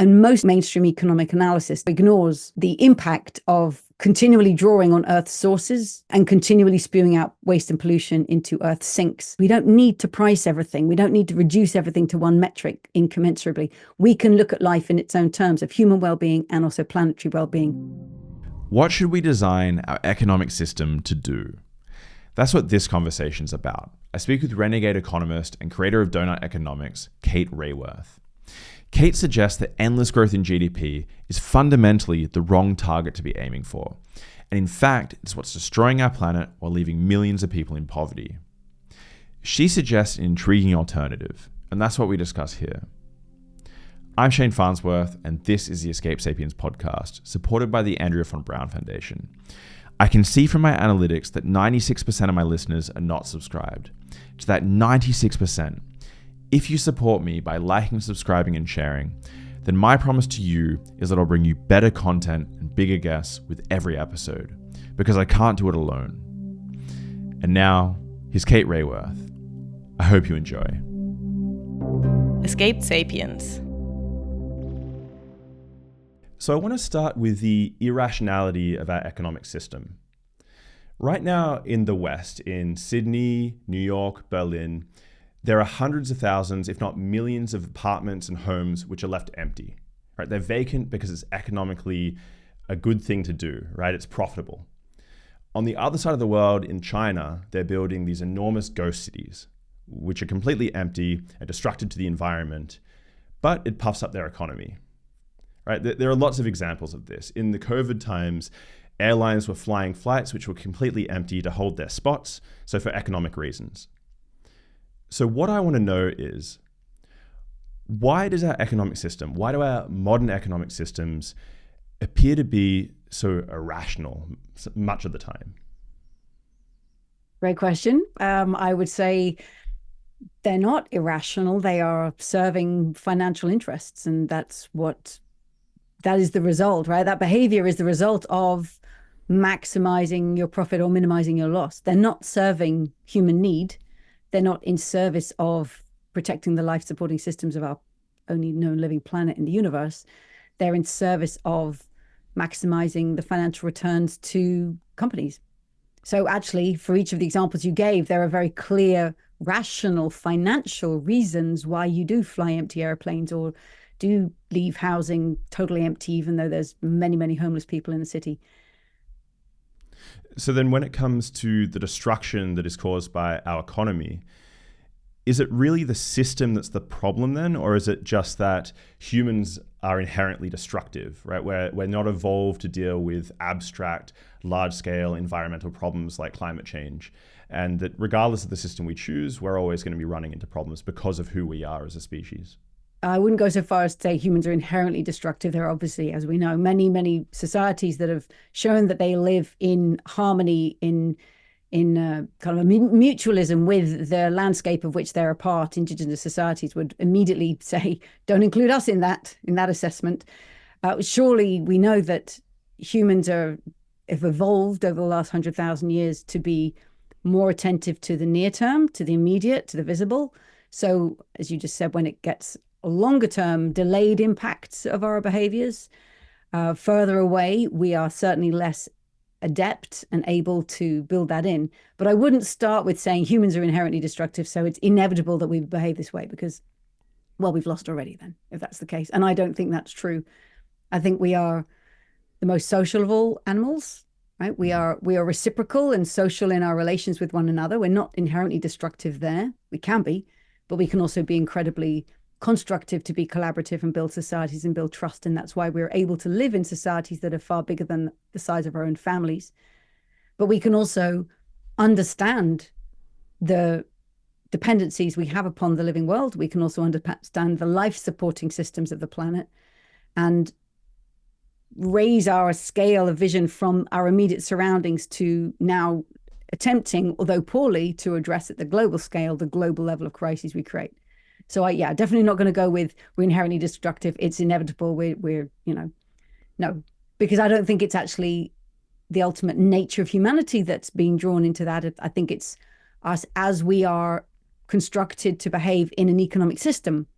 And most mainstream economic analysis ignores the impact of continually drawing on Earth's sources and continually spewing out waste and pollution into Earth's sinks. We don't need to price everything. We don't need to reduce everything to one metric incommensurably. We can look at life in its own terms of human well-being and also planetary well-being. What should we design our economic system to do? That's what this conversation's about. I speak with renegade economist and creator of Doughnut economics, Kate Raworth. Kate suggests that endless growth in GDP is fundamentally the wrong target to be aiming for. And in fact, it's what's destroying our planet while leaving millions of people in poverty. She suggests an intriguing alternative, and that's what we discuss here. I'm Shane Farnsworth, and this is the Escape Sapiens podcast, supported by the Andrea von Braun Foundation. I can see from my analytics that 96% of my listeners are not subscribed. To that 96%, if you support me by liking, subscribing, and sharing, then my promise to you is that I'll bring you better content and bigger guests with every episode, because I can't do it alone. And now, here's Kate Raworth. I hope you enjoy. Escape Sapiens. So I want to start with the irrationality of our economic system. Right now in the West, in Sydney, New York, Berlin, there are hundreds of thousands, if not millions, of apartments and homes which are left empty. Right? They're vacant because it's economically a good thing to do, right? It's profitable. On the other side of the world, in China, they're building these enormous ghost cities, which are completely empty and destructive to the environment, but it puffs up their economy. Right? There are lots of examples of this. In the COVID times, airlines were flying flights which were completely empty to hold their spots, so for economic reasons. So what I want to know is, why does our economic system, why do our modern economic systems appear to be so irrational much of the time? Great question. I would say they're not irrational. They are serving financial interests, and that is the result, right? That behavior is the result of maximizing your profit or minimizing your loss. They're not serving human need. They're not in service of protecting the life-supporting systems of our only known living planet in the universe. They're in service of maximizing the financial returns to companies. So actually, for each of the examples you gave, there are very clear, rational financial reasons why you do fly empty airplanes or do leave housing totally empty, even though there's many, many homeless people in the city. So then when it comes to the destruction that is caused by our economy, is it really the system that's the problem then? Or is it just that humans are inherently destructive, right? We're not evolved to deal with abstract, large-scale environmental problems like climate change. And that regardless of the system we choose, we're always going to be running into problems because of who we are as a species. I wouldn't go so far as to say humans are inherently destructive. There are obviously, as we know, many, many societies that have shown that they live in harmony, in kind of a mutualism with the landscape of which they're a part. Indigenous societies would immediately say, don't include us in that assessment. Surely we know that humans have evolved over the last 100,000 years to be more attentive to the near term, to the immediate, to the visible. So as you just said, when it gets longer term delayed impacts of our behaviors further away, we are certainly less adept and able to build that in. But I wouldn't start with saying humans are inherently destructive, so it's inevitable that we behave this way, because, well, we've lost already then, if that's the case. And I don't think that's true. I think we are the most social of all animals, right? We are reciprocal and social in our relations with one another. We're not inherently destructive there. We can be, but we can also be incredibly constructive, to be collaborative and build societies and build trust. And that's why we're able to live in societies that are far bigger than the size of our own families. But we can also understand the dependencies we have upon the living world. We can also understand the life-supporting systems of the planet and raise our scale of vision from our immediate surroundings to now attempting, although poorly, to address at the global scale, the global level of crises we create. So definitely not going to go with we're inherently destructive. It's inevitable. No, because I don't think it's actually the ultimate nature of humanity that's being drawn into that. I think it's us as we are constructed to behave in an economic system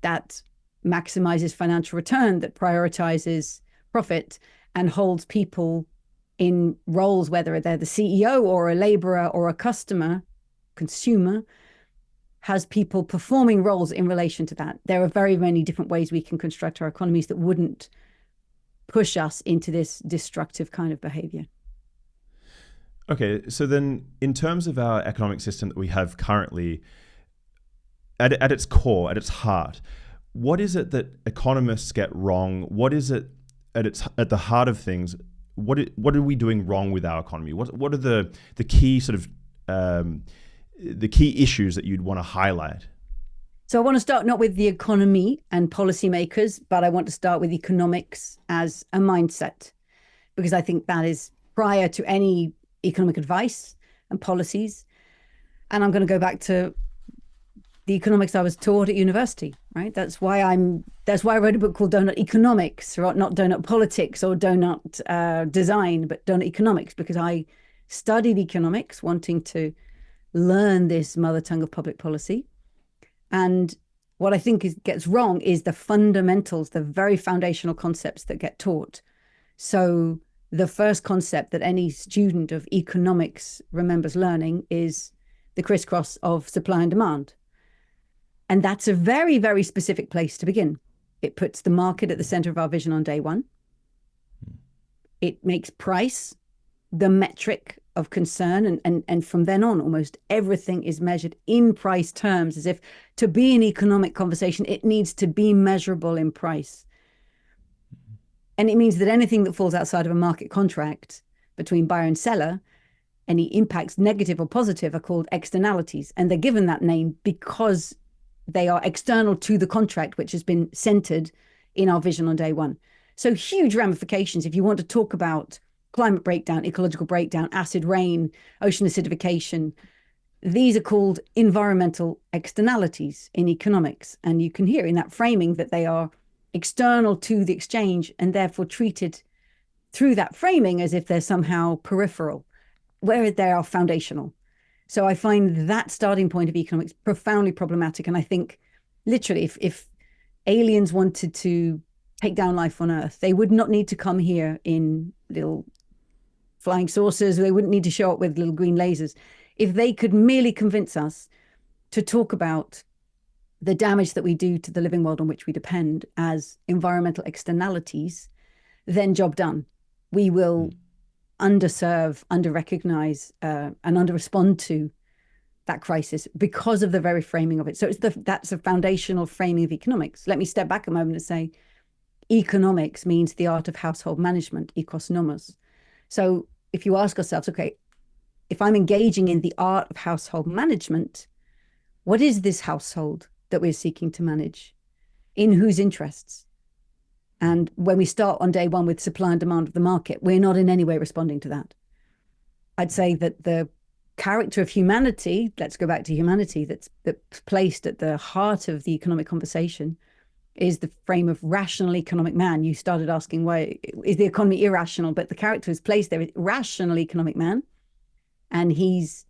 that maximizes financial return, that prioritizes profit and holds people in roles, whether they're the CEO or a laborer or a customer, consumer, has people performing roles in relation to that. There are very many different ways we can construct our economies that wouldn't push us into this destructive kind of behavior. Okay, so then in terms of our economic system that we have currently, at its core, at its heart, what is it that economists get wrong? What is it at the heart of things? What are we doing wrong with our economy? What are the key sort of the key issues that you'd want to highlight? So I want to start not with the economy and policymakers, but I want to start with economics as a mindset, because I think that is prior to any economic advice and policies. And I'm going to go back to the economics I was taught at university, right? That's why I wrote a book called Doughnut Economics, or not Doughnut Politics or Doughnut Design, but Doughnut Economics, because I studied economics wanting to learn this mother tongue of public policy. And what I think gets wrong is the fundamentals, the very foundational concepts that get taught. So the first concept that any student of economics remembers learning is the crisscross of supply and demand. And that's a very, very specific place to begin. It puts the market at the center of our vision on day one. It makes price the metric of concern. And from then on, almost everything is measured in price terms, as if to be an economic conversation, it needs to be measurable in price. And it means that anything that falls outside of a market contract between buyer and seller, any impacts, negative or positive, are called externalities. And they're given that name because they are external to the contract, which has been centered in our vision on day one. So huge ramifications if you want to talk about climate breakdown, ecological breakdown, acid rain, ocean acidification. These are called environmental externalities in economics. And you can hear in that framing that they are external to the exchange and therefore treated through that framing as if they're somehow peripheral, where they are foundational. So I find that starting point of economics profoundly problematic. And I think literally if aliens wanted to take down life on Earth, they would not need to come here in little flying saucers. They wouldn't need to show up with little green lasers. If they could merely convince us to talk about the damage that we do to the living world on which we depend as environmental externalities, then job done. We will underserve, under-recognize, and under-respond to that crisis because of the very framing of it. So that's a foundational framing of economics. Let me step back a moment and say, economics means the art of household management, economos. So if you ask ourselves, okay, if I'm engaging in the art of household management, what is this household that we're seeking to manage? In whose interests? And when we start on day one with supply and demand of the market, we're not in any way responding to that. I'd say that the character of humanity, let's go back to humanity, that's placed at the heart of the economic conversation is the frame of rational economic man. You started asking, why is the economy irrational? But the character is placed there, rational economic man. And he's,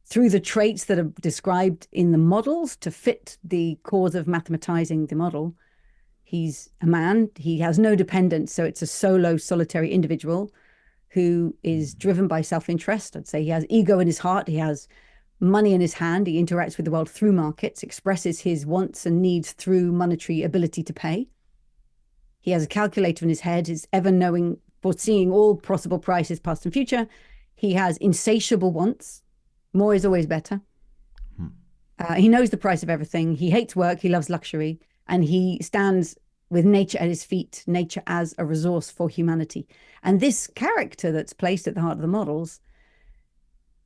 through the traits that are described in the models to fit the cause of mathematizing the model, he's a man, he has no dependence. So it's a solitary individual who is driven by self-interest. I'd say he has ego in his heart. He has money in his hand. He interacts with the world through markets, expresses his wants and needs through monetary ability to pay. He has a calculator in his head, is ever knowing, foreseeing all possible prices, past and future. He has insatiable wants. More is always better. He knows the price of everything. He hates work. He loves luxury. And he stands with nature at his feet, nature as a resource for humanity. And this character that's placed at the heart of the models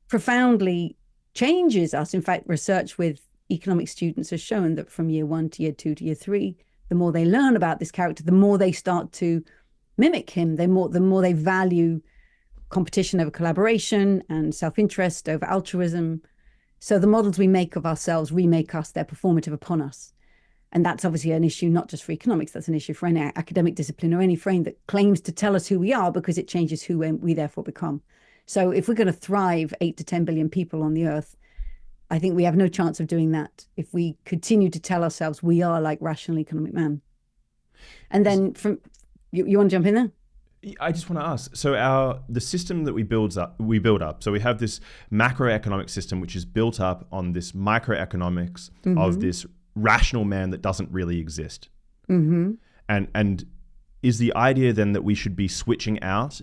profoundly changes us. In fact, research with economic students has shown that from year 1 to year 2 to year 3, the more they learn about this character, the more they start to mimic him, the more they value competition over collaboration and self-interest over altruism. So the models we make of ourselves remake us, they're performative upon us. And that's obviously an issue, not just for economics, that's an issue for any academic discipline or any frame that claims to tell us who we are, because it changes who we therefore become. So if we're going to thrive 8 to 10 billion people on the earth, I think we have no chance of doing that if we continue to tell ourselves we are like rational economic man. And then from you want to jump in there? I just want to ask. So the system that we build up. So we have this macroeconomic system which is built up on this microeconomics of this rational man that doesn't really exist. And is the idea then that we should be switching out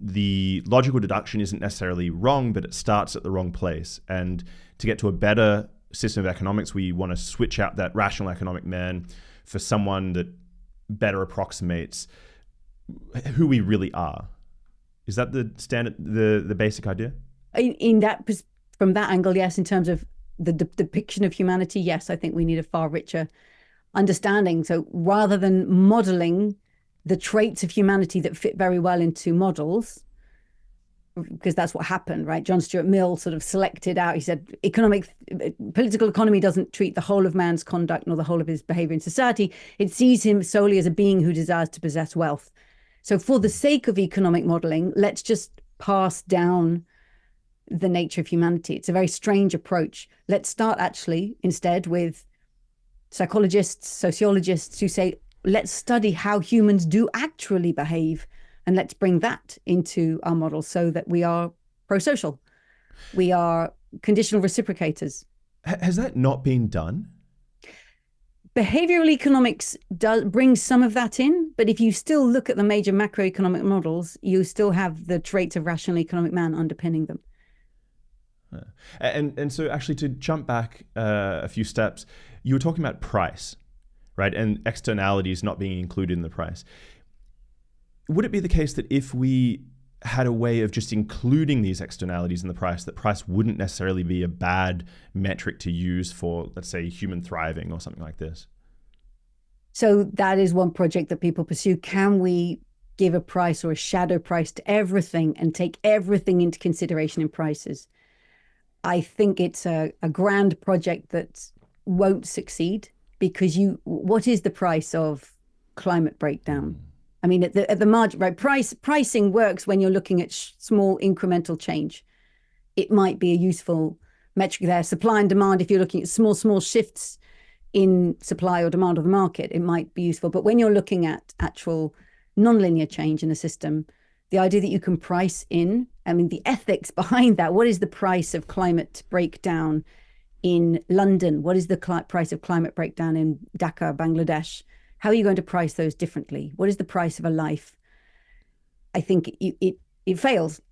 the logical deduction isn't necessarily wrong, but it starts at the wrong place. And to get to a better system of economics, we want to switch out that rational economic man for someone that better approximates who we really are. Is that the standard, the basic idea? From that angle, yes. In terms of the depiction of humanity, yes, I think we need a far richer understanding. So rather than modeling the traits of humanity that fit very well into models, because that's what happened, right? John Stuart Mill sort of selected out, he said, political economy doesn't treat the whole of man's conduct nor the whole of his behavior in society. It sees him solely as a being who desires to possess wealth. So for the sake of economic modeling, let's just pass down the nature of humanity. It's a very strange approach. Let's start actually instead with psychologists, sociologists who say, let's study how humans do actually behave, and let's bring that into our model so that we are pro-social. We are conditional reciprocators. Has that not been done? Behavioral economics brings some of that in, but if you still look at the major macroeconomic models, you still have the traits of rational economic man underpinning them. And so actually to jump back a few steps, you were talking about price, right? And externalities not being included in the price. Would it be the case that if we had a way of just including these externalities in the price, that price wouldn't necessarily be a bad metric to use for, let's say, human thriving or something like this? So that is one project that people pursue. Can we give a price or a shadow price to everything and take everything into consideration in prices? I think it's a grand project that won't succeed, because what is the price of climate breakdown? I mean, at the margin, right? Pricing works when you're looking at small incremental change. It might be a useful metric there. Supply and demand, if you're looking at small shifts in supply or demand of the market, it might be useful. But when you're looking at actual nonlinear change in a system, the idea that you can price in, I mean, the ethics behind that, what is the price of climate breakdown in London? What is the price of climate breakdown in Dhaka, Bangladesh? How are you going to price those differently? What is the price of a life? I think it fails,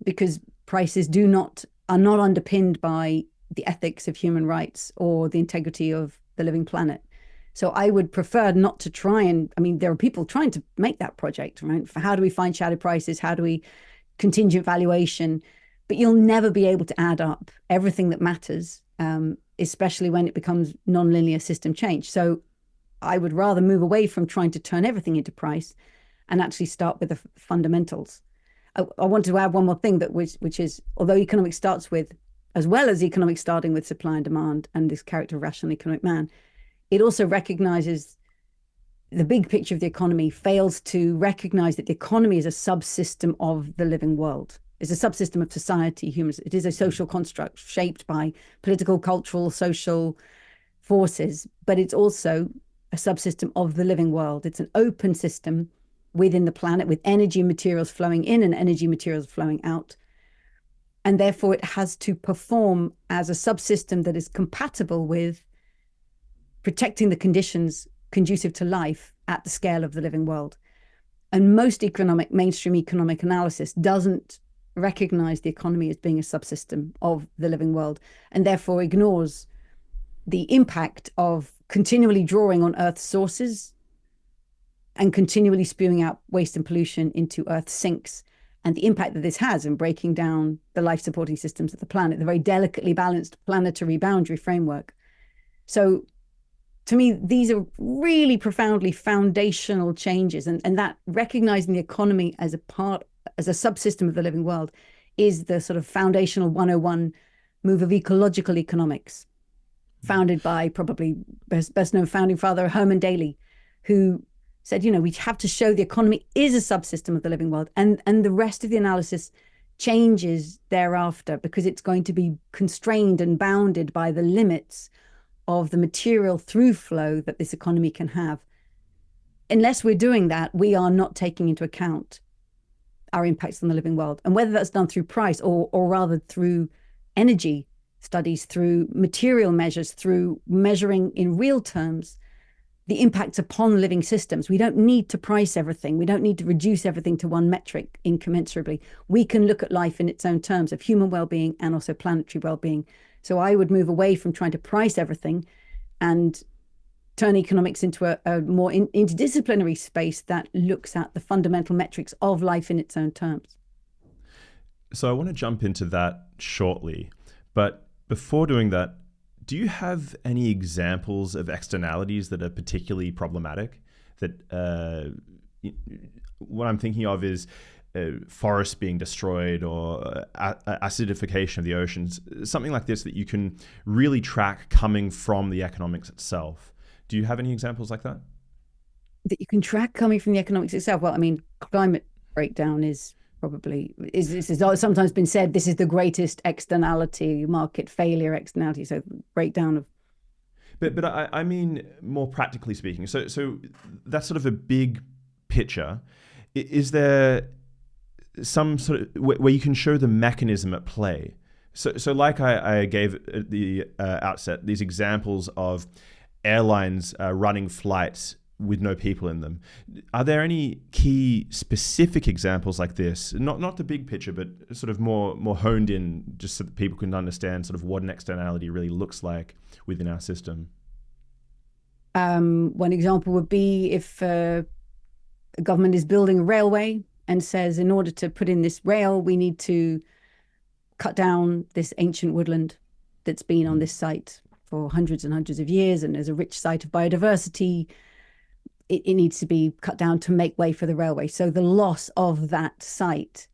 because prices are not underpinned by the ethics of human rights or the integrity of the living planet. So I would prefer not to try and, I mean, there are people trying to make that project, right? For how do we find shadow prices? How do we contingent valuation? But you'll never be able to add up everything that matters, especially when it becomes nonlinear system change. So I would rather move away from trying to turn everything into price and actually start with the fundamentals. I want to add one more thing, which is, although economics starts with, as well as economics starting with supply and demand and this character of rational economic man, it also recognizes the big picture of the economy, fails to recognize that the economy is a subsystem of the living world. It's a subsystem of society, humans. It is a social construct shaped by political, cultural, social forces, but it's also a subsystem of the living world. It's an open system within the planet, with energy and materials flowing in and energy materials flowing out. And therefore it has to perform as a subsystem that is compatible with protecting the conditions conducive to life at the scale of the living world. And most mainstream economic analysis doesn't recognize the economy as being a subsystem of the living world, and therefore ignores the impact of continually drawing on Earth's sources and continually spewing out waste and pollution into Earth's sinks, and the impact that this has in breaking down the life-supporting systems of the planet, the very delicately balanced planetary boundary framework. So to me, these are really profoundly foundational changes, and that recognizing the economy as a subsystem of the living world is the sort of foundational 101 move of ecological economics, founded by probably best known founding father Herman Daly, who said, we have to show the economy is a subsystem of the living world, and the rest of the analysis changes thereafter, because it's going to be constrained and bounded by the limits of the material through flow that this economy can have. Unless we're doing that, we are not taking into account our impacts on the living world. And whether that's done through price or rather through energy studies, through material measures, through measuring in real terms the impacts upon living systems. We don't need to price everything. We don't need to reduce everything to one metric incommensurably. We can look at life in its own terms of human well-being and also planetary well-being. So I would move away from trying to price everything and turn economics into a more interdisciplinary space that looks at the fundamental metrics of life in its own terms. So I want to jump into that shortly. But before doing that, do you have any examples of externalities that are particularly problematic? That what I'm thinking of is forests being destroyed or acidification of the oceans, something like this that you can really track coming from the economics itself. Do you have any examples like that? That you can track coming from the economics itself? Well, I mean, climate breakdown is sometimes been said, this is the greatest externality, market failure externality, so breakdown of. But I mean more practically speaking. So that's sort of a big picture. Is there some sort of where you can show the mechanism at play? So like I gave at the outset, these examples of airlines running flights with no people in them. Are there any key specific examples like this? Not the big picture, but sort of more honed in, just so that people can understand sort of what an externality really looks like within our system. One example would be if a government is building a railway and says, in order to put in this rail, we need to cut down this ancient woodland that's been on this site for hundreds and hundreds of years, and there's a rich site of biodiversity. It needs to be cut down to make way for the railway. So the loss of that site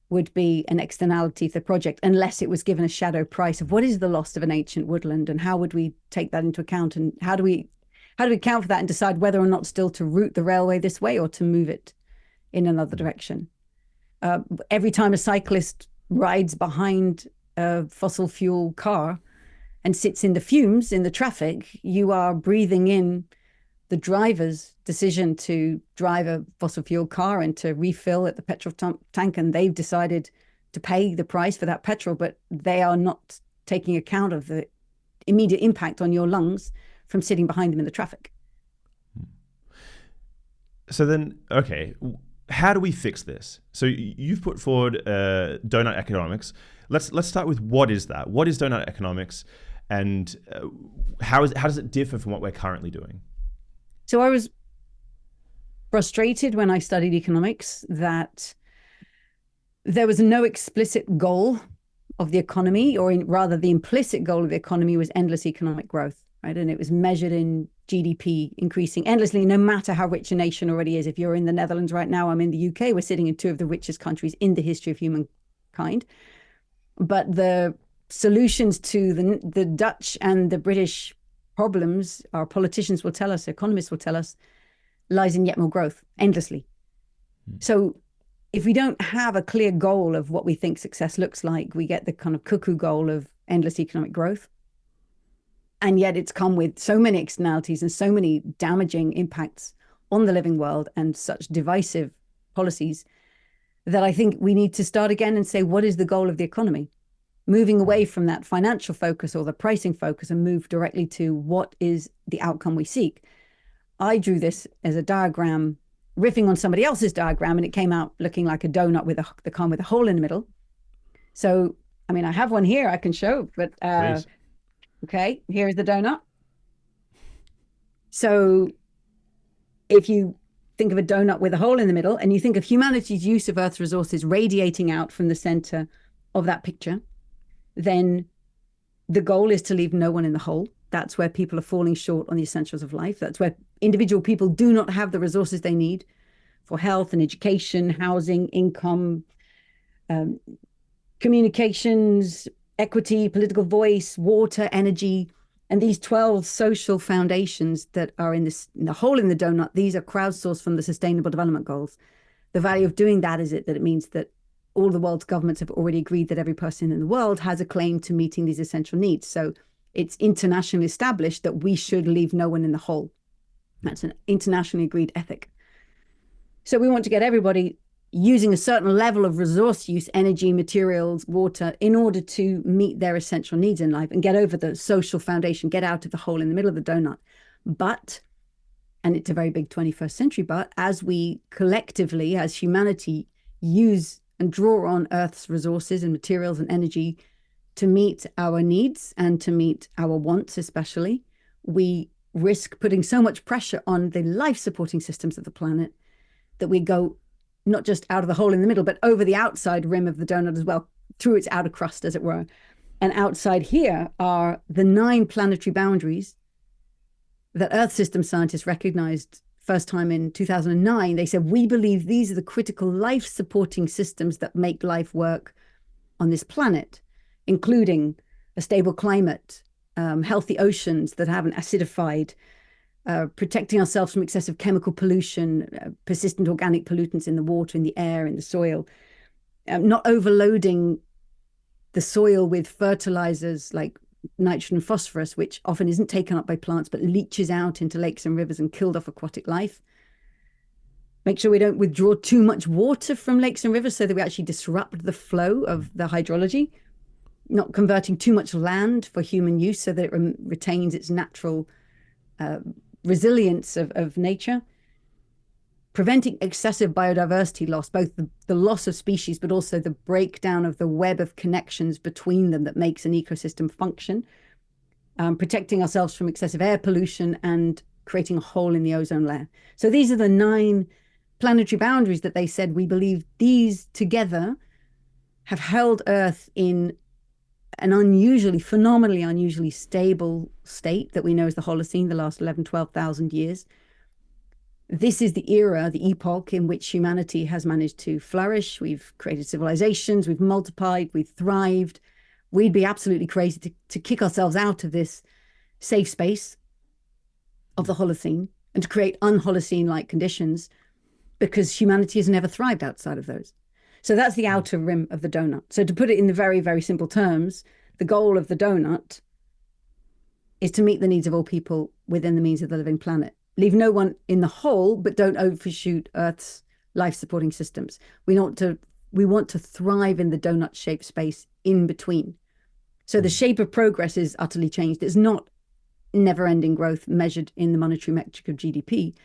would be an externality for the project, unless it was given a shadow price of what is the loss of an ancient woodland and how would we take that into account, and how do we account for that and decide whether or not still to route the railway this way or to move it in another direction. Every time a cyclist rides behind a fossil fuel car and sits in the fumes in the traffic, you are breathing in the driver's decision to drive a fossil fuel car and to refill at the petrol tank, and they've decided to pay the price for that petrol, but they are not taking account of the immediate impact on your lungs from sitting behind them in the traffic. So then, okay, how do we fix this? So you've put forward doughnut economics. Let's start with, what is that? What is doughnut economics, and how does it differ from what we're currently doing? So I was frustrated when I studied economics that there was no explicit goal of the economy, or rather the implicit goal of the economy was endless economic growth, right? And it was measured in GDP increasing endlessly, no matter how rich a nation already is. If you're in the Netherlands right now, I'm in the UK, we're sitting in two of the richest countries in the history of humankind. But the solutions to the Dutch and the British problems, our politicians will tell us, economists will tell us, lies in yet more growth, endlessly. So if we don't have a clear goal of what we think success looks like, we get the kind of cuckoo goal of endless economic growth. And yet it's come with so many externalities and so many damaging impacts on the living world and such divisive policies that I think we need to start again and say, what is the goal of the economy? Moving away from that financial focus or the pricing focus and move directly to what is the outcome we seek. I drew this as a diagram, riffing on somebody else's diagram, and it came out looking like a donut with the kind with a hole in the middle. So, I mean, I have one here I can show, but okay, here's the donut. So if you think of a donut with a hole in the middle, and you think of humanity's use of Earth's resources radiating out from the center of that picture, then the goal is to leave no one in the hole. That's where people are falling short on the essentials of life. That's where individual people do not have the resources they need for health and education, housing, income, communications, equity, political voice, water, energy. And these 12 social foundations that are in the hole in the donut, these are crowdsourced from the Sustainable Development Goals. The value of doing that is that it means that all the world's governments have already agreed that every person in the world has a claim to meeting these essential needs. So it's internationally established that we should leave no one in the hole. That's an internationally agreed ethic. So we want to get everybody using a certain level of resource use, energy, materials, water, in order to meet their essential needs in life and get over the social foundation, get out of the hole in the middle of the donut. But, and it's a very big 21st century, but as we collectively, as humanity, use and draw on Earth's resources and materials and energy to meet our needs and to meet our wants especially, we risk putting so much pressure on the life-supporting systems of the planet that we go not just out of the hole in the middle, but over the outside rim of the donut as well, through its outer crust, as it were. And outside here are the 9 planetary boundaries that Earth system scientists recognized first time in 2009. They said, we believe these are the critical life-supporting systems that make life work on this planet, including a stable climate, healthy oceans that haven't acidified, protecting ourselves from excessive chemical pollution, persistent organic pollutants in the water, in the air, in the soil, not overloading the soil with fertilizers like nitrogen and phosphorus, which often isn't taken up by plants, but leaches out into lakes and rivers and killed off aquatic life. Make sure we don't withdraw too much water from lakes and rivers so that we actually disrupt the flow of the hydrology, not converting too much land for human use so that it retains its natural resilience of nature, preventing excessive biodiversity loss, both the loss of species, but also the breakdown of the web of connections between them that makes an ecosystem function, protecting ourselves from excessive air pollution and creating a hole in the ozone layer. So these are the 9 planetary boundaries that they said we believe these together have held Earth in an phenomenally unusually stable state that we know as the Holocene, the last 12,000 years. This is the era, the epoch in which humanity has managed to flourish. We've created civilizations, we've multiplied, we've thrived. We'd be absolutely crazy to kick ourselves out of this safe space of the Holocene and to create un-Holocene-like conditions, because humanity has never thrived outside of those. So that's the outer rim of the donut. So to put it in the very, very simple terms, the goal of the donut is to meet the needs of all people within the means of the living planet. Leave no one in the hole, but don't overshoot Earth's life-supporting systems. We want to thrive in the donut-shaped space in between. So the shape of progress is utterly changed. It's not never-ending growth measured in the monetary metric of GDP.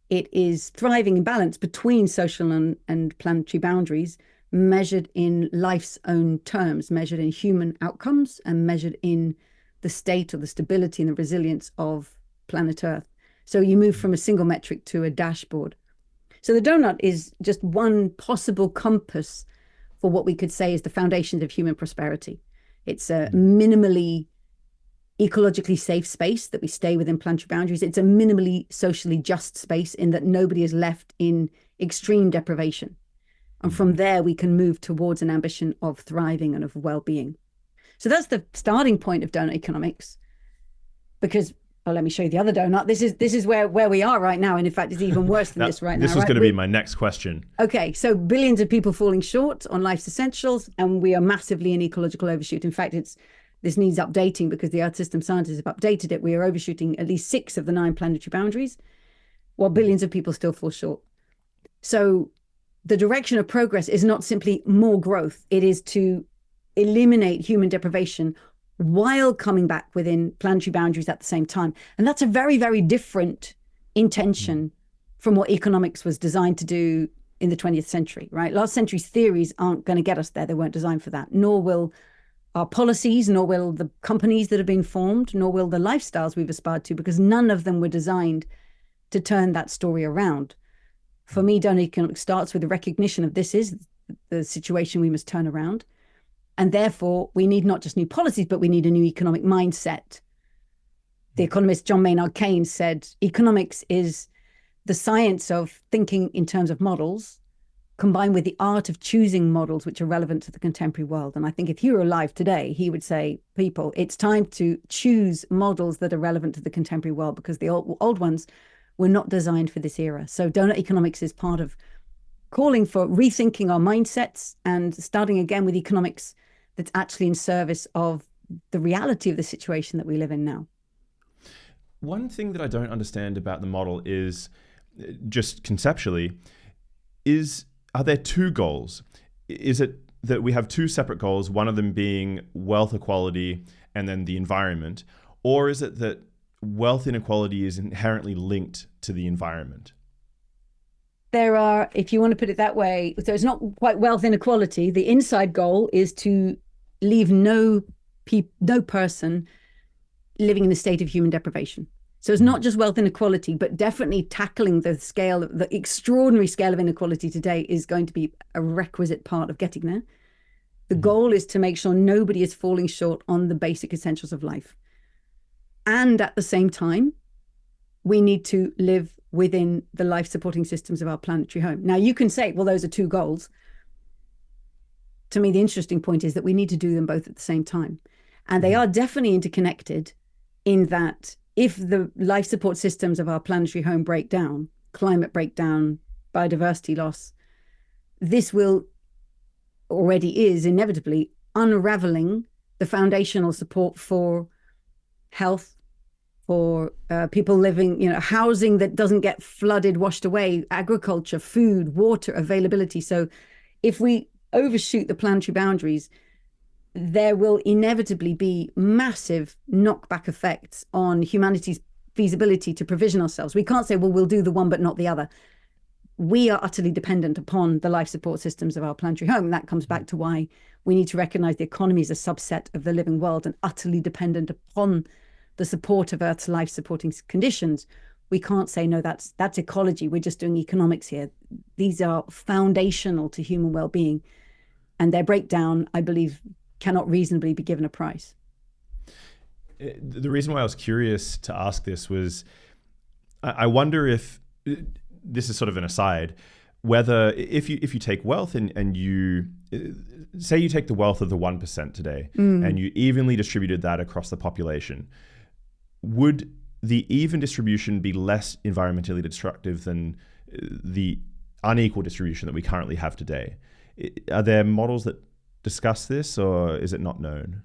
It is thriving in balance between social and planetary boundaries, measured in life's own terms, measured in human outcomes, and measured in the state or the stability and the resilience of planet Earth. So you move from a single metric to a dashboard. So the donut is just one possible compass for what we could say is the foundations of human prosperity. It's a minimally ecologically safe space that we stay within planetary boundaries. It's a minimally socially just space in that nobody is left in extreme deprivation. And from there, we can move towards an ambition of thriving and of well-being. So that's the starting point of donut economics. Because, well, let me show you the other donut. This is where we are right now. And in fact, it's even worse than this right now. This was going to be my next question. Okay, so billions of people falling short on life's essentials, and we are massively in ecological overshoot. In fact, this needs updating because the Earth system scientists have updated it. We are overshooting at least 6 of the 9 planetary boundaries, while billions of people still fall short. So the direction of progress is not simply more growth. It is to eliminate human deprivation while coming back within planetary boundaries at the same time. And that's a very, very different intention from what economics was designed to do in the 20th century, right? Last century's theories aren't going to get us there. They weren't designed for that, nor will our policies, nor will the companies that have been formed, nor will the lifestyles we've aspired to, because none of them were designed to turn that story around. For me, donut economics starts with the recognition of this is the situation we must turn around. And therefore, we need not just new policies, but we need a new economic mindset. The economist John Maynard Keynes said, economics is the science of thinking in terms of models, combined with the art of choosing models which are relevant to the contemporary world. And I think if he were alive today, he would say, people, it's time to choose models that are relevant to the contemporary world, because the old ones were not designed for this era. So donut economics is part of calling for rethinking our mindsets and starting again with economics that's actually in service of the reality of the situation that we live in now. One thing that I don't understand about the model is, just conceptually, are there two goals? Is it that we have two separate goals, one of them being wealth equality and then the environment? Or is it that wealth inequality is inherently linked to the environment? There are, if you want to put it that way, so it's not quite wealth inequality. The inside goal is to leave no person living in a state of human deprivation. So it's not just wealth inequality, but definitely tackling the extraordinary scale of inequality today is going to be a requisite part of getting there. The goal is to make sure nobody is falling short on the basic essentials of life. And at the same time, we need to live within the life-supporting systems of our planetary home. Now, you can say, well, those are two goals. To me, the interesting point is that we need to do them both at the same time. And they are definitely interconnected in that if the life support systems of our planetary home break down, climate breakdown, biodiversity loss, this already is inevitably unraveling the foundational support for health, for people living, housing that doesn't get flooded, washed away, agriculture, food, water availability. So if we overshoot the planetary boundaries, there will inevitably be massive knockback effects on humanity's feasibility to provision ourselves. We can't say, well, we'll do the one but not the other. We are utterly dependent upon the life support systems of our planetary home. And that comes back to why we need to recognize the economy as a subset of the living world and utterly dependent upon the support of Earth's life supporting conditions. We can't say, no, that's ecology. We're just doing economics here. These are foundational to human well-being. And their breakdown, I believe, cannot reasonably be given a price. The reason why I was curious to ask this was, I wonder if, this is sort of an aside, whether if you take wealth and you, say you take the wealth of the 1% today and you evenly distributed that across the population, would the even distribution be less environmentally destructive than the unequal distribution that we currently have today? Are there models that discuss this, or is it not known?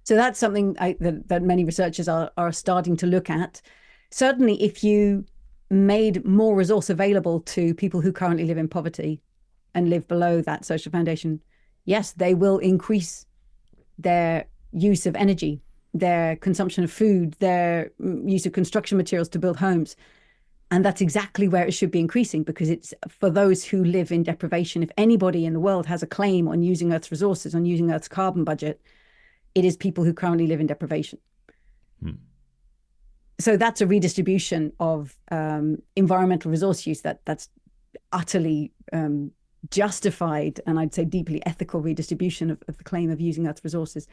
So that's something that many researchers are starting to look at. Certainly, if you made more resource available to people who currently live in poverty and live below that social foundation, yes, they will increase their use of energy, their consumption of food, their use of construction materials to build homes. And that's exactly where it should be increasing, because it's for those who live in deprivation. If anybody in the world has a claim on using Earth's resources, on using Earth's carbon budget, it is people who currently live in deprivation. So that's a redistribution of environmental resource use that's utterly justified, and I'd say deeply ethical redistribution of the claim of using Earth's resources.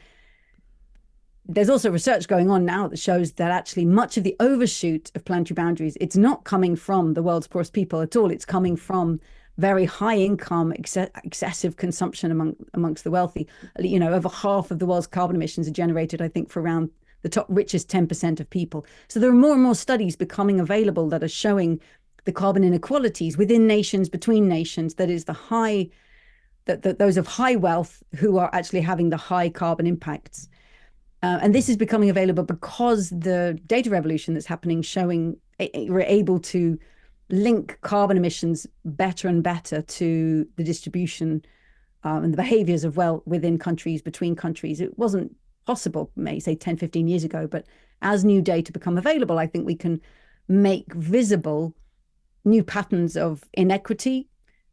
There's also research going on now that shows that actually much of the overshoot of planetary boundaries, it's not coming from the world's poorest people at all. It's coming from very high income, excessive consumption amongst the wealthy. Over half of the world's carbon emissions are generated, I think, for around the top richest 10% of people. So there are more and more studies becoming available that are showing the carbon inequalities within nations, between nations, that is those of high wealth who are actually having the high carbon impacts. And this is becoming available because the data revolution that's happening, showing we're able to link carbon emissions better and better to the distribution and the behaviors of wealth within countries, between countries. It wasn't possible, maybe say 10, 15 years ago, but as new data become available, I think we can make visible new patterns of inequity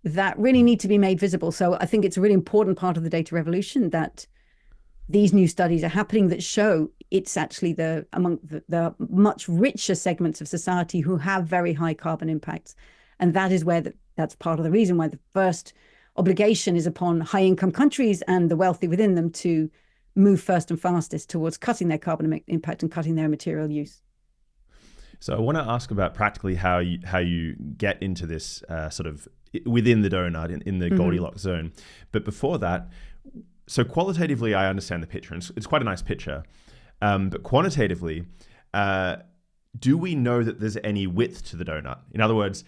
that really need to be made visible. So I think it's a really important part of the data revolution that these new studies are happening that show it's actually among the much richer segments of society who have very high carbon impacts. And that is where that's part of the reason why the first obligation is upon high income countries and the wealthy within them to move first and fastest towards cutting their carbon impact and cutting their material use. So I want to ask about practically how you get into this sort of within the donut in the Goldilocks zone. But before that, so qualitatively, I understand the picture, and it's quite a nice picture. But quantitatively, do we know that there's any width to the donut? In other words,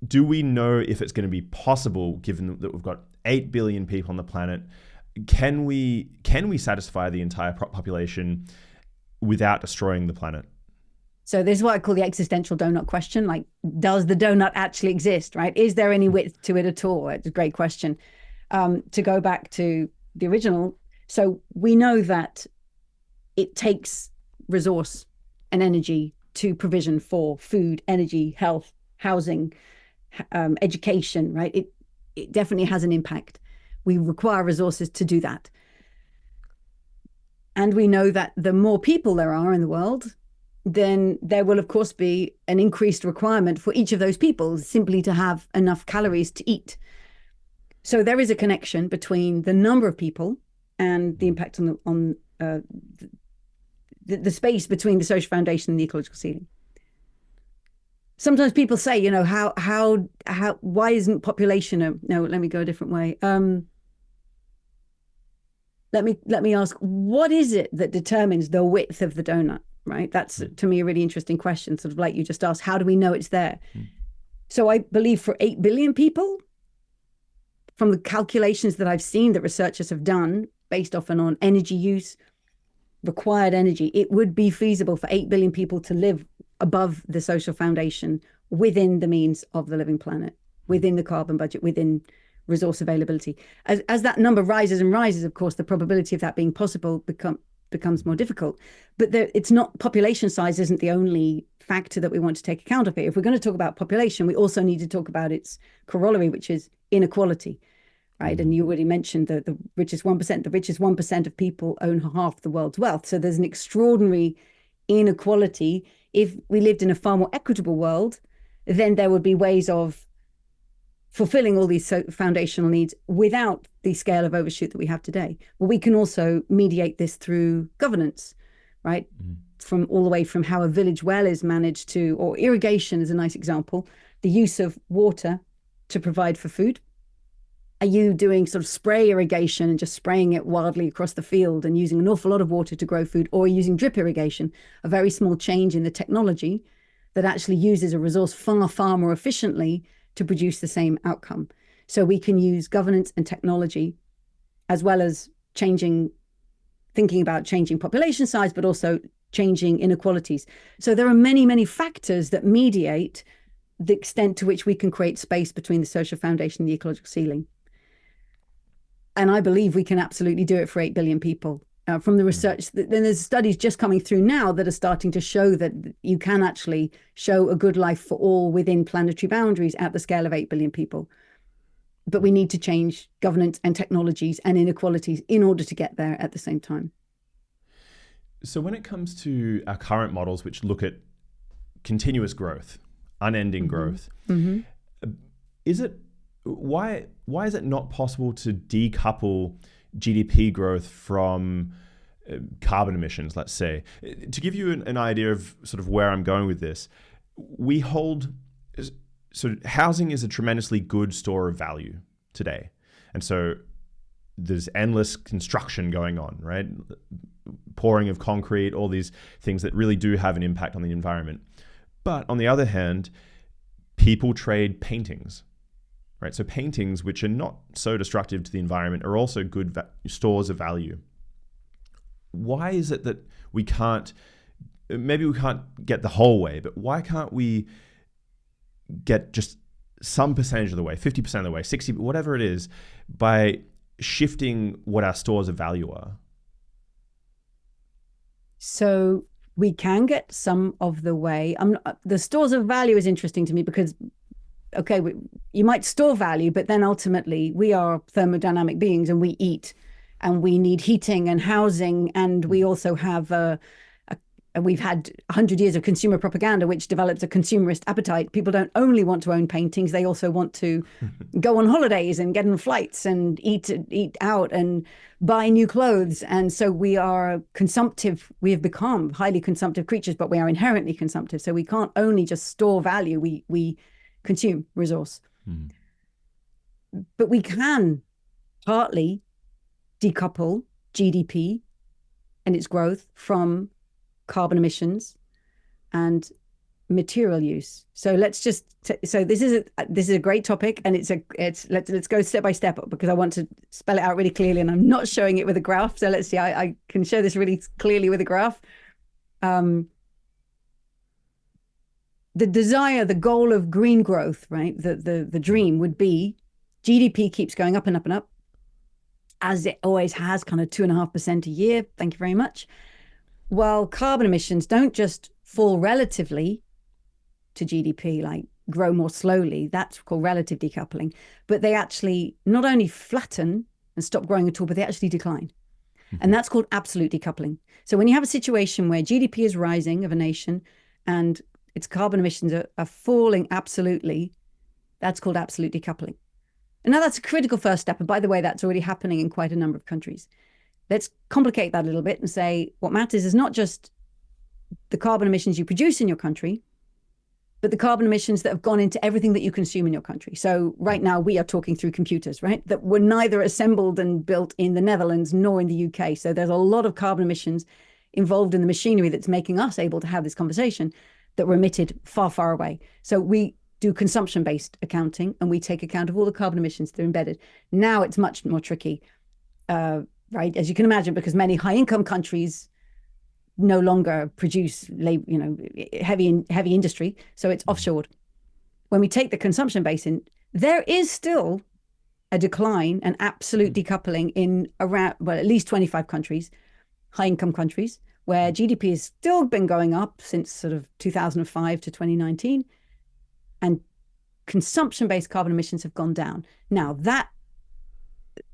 do we know if it's going to be possible, given that we've got 8 billion people on the planet? Can we satisfy the entire population without destroying the planet? So this is what I call the existential donut question. Like, does the donut actually exist, right? Is there any width to it at all? It's a great question. To go back to the original, so we know that it takes resource and energy to provision for food, energy, health, housing, education, right? It definitely has an impact. We require resources to do that. And we know that the more people there are in the world, then there will, of course, be an increased requirement for each of those people simply to have enough calories to eat. So there is a connection between the number of people and the impact on the space between the social foundation and the ecological ceiling. Sometimes people say, why isn't population no, let me go a different way. Let me ask, what is it that determines the width of the donut, right? That's, to me, a really interesting question, sort of like you just asked, how do we know it's there? So I believe for 8 billion people, from the calculations that I've seen that researchers have done, based often on energy use, required energy, it would be feasible for 8 billion people to live above the social foundation within the means of the living planet, within the carbon budget, within resource availability. As that number rises and rises, of course, the probability of that being possible becomes more difficult. But it's not, population size isn't the only factor that we want to take account of here. If we're going to talk about population, we also need to talk about its corollary, which is inequality, right? And you already mentioned the richest 1%. The richest 1% of people own half the world's wealth. So there's an extraordinary inequality. If we lived in a far more equitable world, then there would be ways of fulfilling all these foundational needs without the scale of overshoot that we have today. Well, we can also mediate this through governance, right? From all the way from how a village well is managed to, or irrigation is a nice example, the use of water to provide for food. Are you doing sort of spray irrigation and just spraying it wildly across the field and using an awful lot of water to grow food, or using drip irrigation, a very small change in the technology that actually uses a resource far, far more efficiently to produce the same outcome? So we can use governance and technology, as well as thinking about changing population size, but also changing inequalities. So there are many, many factors that mediate the extent to which we can create space between the social foundation and the ecological ceiling. And I believe we can absolutely do it for 8 billion people. From the research, then there's studies just coming through now that are starting to show that you can actually show a good life for all within planetary boundaries at the scale of 8 billion people. But we need to change governance and technologies and inequalities in order to get there at the same time. So when it comes to our current models, which look at continuous growth, unending growth, why is it not possible to decouple GDP growth from carbon emissions, let's say? To give you an idea of sort of where I'm going with this, so housing is a tremendously good store of value today. And so there's endless construction going on, right? Pouring of concrete, all these things that really do have an impact on the environment. But on the other hand, people trade paintings, right? So paintings, which are not so destructive to the environment, are also good stores of value. Why is it that maybe we can't get the whole way, but why can't we get just some percentage of the way, 50% of the way, 60%, whatever it is, by shifting what our stores of value are? So we can get some of the way. The stores of value is interesting to me because, okay, you might store value, but then ultimately we are thermodynamic beings and we eat and we need heating and housing. And we also have we've had 100 years of consumer propaganda, which develops a consumerist appetite. People don't only want to own paintings, they also want to go on holidays and get on flights and eat out and buy new clothes. And so we are consumptive. We have become highly consumptive creatures, but we are inherently consumptive. So we can't only just store value, we consume resource. But we can partly decouple GDP and its growth from carbon emissions and material use. So let's just so this is a great topic, and let's go step by step because I want to spell it out really clearly, and I'm not showing it with a graph. So let's see, I can show this really clearly with a graph. The desire, the goal of green growth, right? The dream would be GDP keeps going up and up and up, as it always has, kind of 2.5% a year. Thank you very much. While carbon emissions don't just fall relatively to GDP, like grow more slowly, that's called relative decoupling, but they actually not only flatten and stop growing at all, but they actually decline. And that's called absolute decoupling. So when you have a situation where GDP is rising of a nation and its carbon emissions are falling absolutely, that's called absolute decoupling. And now that's a critical first step. And by the way, that's already happening in quite a number of countries. Let's complicate that a little bit and say what matters is not just the carbon emissions you produce in your country, but the carbon emissions that have gone into everything that you consume in your country. So right now we are talking through computers, right? That were neither assembled and built in the Netherlands nor in the UK. So there's a lot of carbon emissions involved in the machinery that's making us able to have this conversation that were emitted far, far away. So we do consumption-based accounting and we take account of all the carbon emissions that are embedded. Now it's much more tricky, right? As you can imagine, because many high-income countries no longer produce, heavy industry, so it's offshored. When we take the consumption base in, there is still a decline, an absolute decoupling in around, well, at least 25 countries, high-income countries, where GDP has still been going up since sort of 2005 to 2019, and consumption-based carbon emissions have gone down. Now,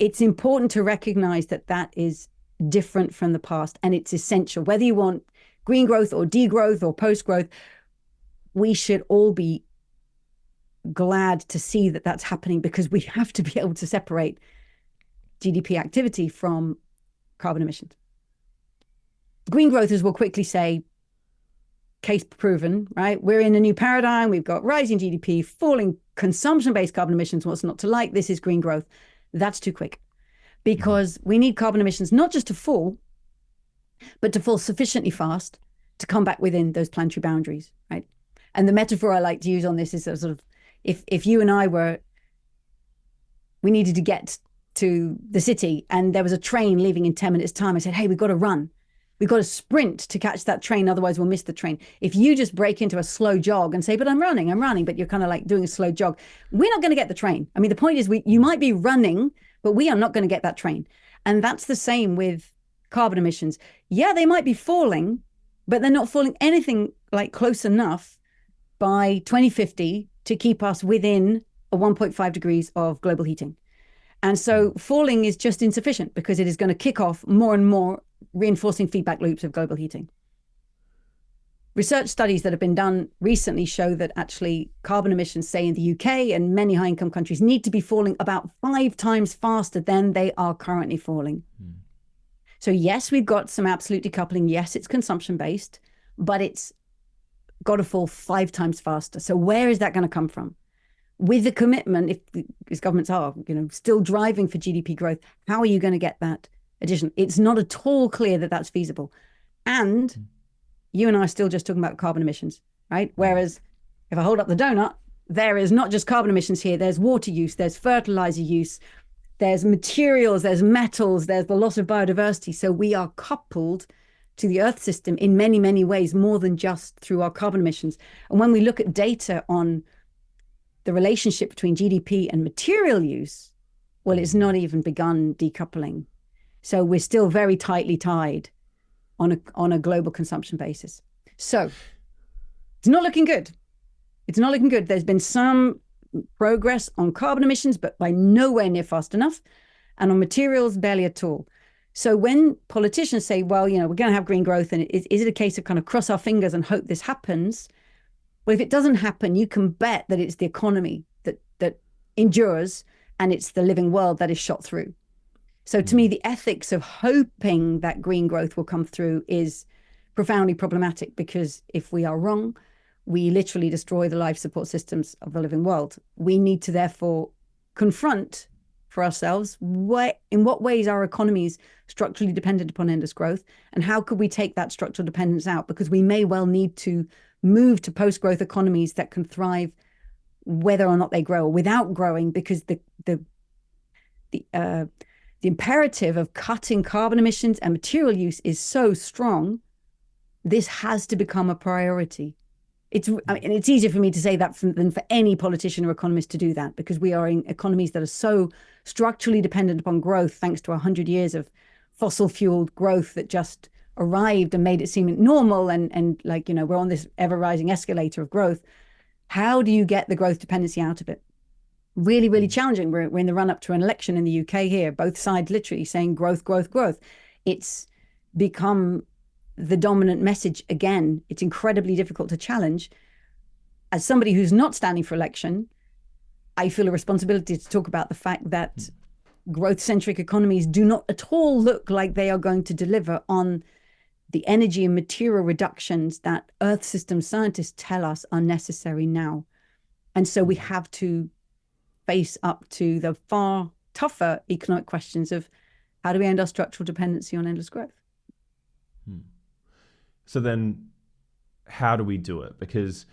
it's important to recognize that is different from the past, and it's essential. Whether you want green growth or degrowth or post-growth, we should all be glad to see that that's happening, because we have to be able to separate GDP activity from carbon emissions. Green growthers will quickly say, case proven, right? We're in a new paradigm. We've got rising GDP, falling consumption-based carbon emissions. What's not to like? This is green growth. That's too quick, because we need carbon emissions not just to fall, but to fall sufficiently fast to come back within those planetary boundaries, right? And the metaphor I like to use on this is sort of, if you and I we needed to get to the city and there was a train leaving in 10 minutes time, I said, hey, we've got to run. We've got to sprint to catch that train, otherwise we'll miss the train. If you just break into a slow jog and say, but I'm running, but you're kind of like doing a slow jog, we're not going to get the train. I mean, the point is you might be running, but we are not going to get that train. And that's the same with carbon emissions. Yeah, they might be falling, but they're not falling anything like close enough by 2050 to keep us within a 1.5 degrees of global heating. And so falling is just insufficient, because it is going to kick off more and more reinforcing feedback loops of global heating. Research studies that have been done recently show that actually carbon emissions, say in the UK and many high-income countries, need to be falling about 5 times faster than they are currently falling. So yes, we've got some absolute decoupling. Yes, it's consumption-based, but it's got to fall 5 times faster. So where is that going to come from? With the commitment, if governments are, still driving for GDP growth, how are you going to get that addition? It's not at all clear that that's feasible. And you and I are still just talking about carbon emissions, right? Whereas if I hold up the donut, there is not just carbon emissions here. There's water use, there's fertilizer use, there's materials, there's metals, there's the loss of biodiversity. So we are coupled to the Earth system in many, many ways, more than just through our carbon emissions. And when we look at data on the relationship between GDP and material use, well, it's not even begun decoupling. So we're still very tightly tied on a global consumption basis. So it's not looking good. It's not looking good. There's been some progress on carbon emissions, but by nowhere near fast enough. And on materials, barely at all. So when politicians say, well, we're going to have green growth, and is it a case of kind of cross our fingers and hope this happens? Well, if it doesn't happen, you can bet that it's the economy that endures, and it's the living world that is shot through. So to me, the ethics of hoping that green growth will come through is profoundly problematic, because if we are wrong, we literally destroy the life support systems of the living world. We need to therefore confront for ourselves in what ways are economies structurally dependent upon endless growth, and how could we take that structural dependence out? Because we may well need to move to post-growth economies that can thrive whether or not they grow or without growing, because the imperative of cutting carbon emissions and material use is so strong. This has to become a priority. It's easier for me to say that than for any politician or economist to do that, because we are in economies that are so structurally dependent upon growth, thanks to 100 years of fossil fueled growth that just arrived and made it seem normal. And like, we're on this ever rising escalator of growth. How do you get the growth dependency out of it? Really, really challenging. We're in the run up to an election in the UK here, both sides literally saying growth, growth, growth. It's become the dominant message again. It's incredibly difficult to challenge. As somebody who's not standing for election, I feel a responsibility to talk about the fact that growth-centric economies do not at all look like they are going to deliver on the energy and material reductions that Earth system scientists tell us are necessary now. And so we have to face up to the far tougher economic questions of how do we end our structural dependency on endless growth? So then how do we do it? Because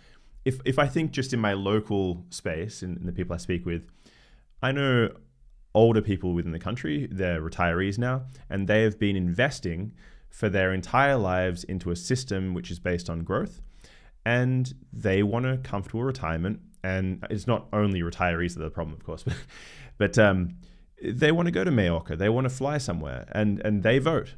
if I think just in my local space, in the people I speak with, I know older people within the country, they're retirees now, and they have been investing for their entire lives into a system which is based on growth, and they want a comfortable retirement. And it's not only retirees that are the problem, of course, but they want to go to Mallorca, they want to fly somewhere, and they vote.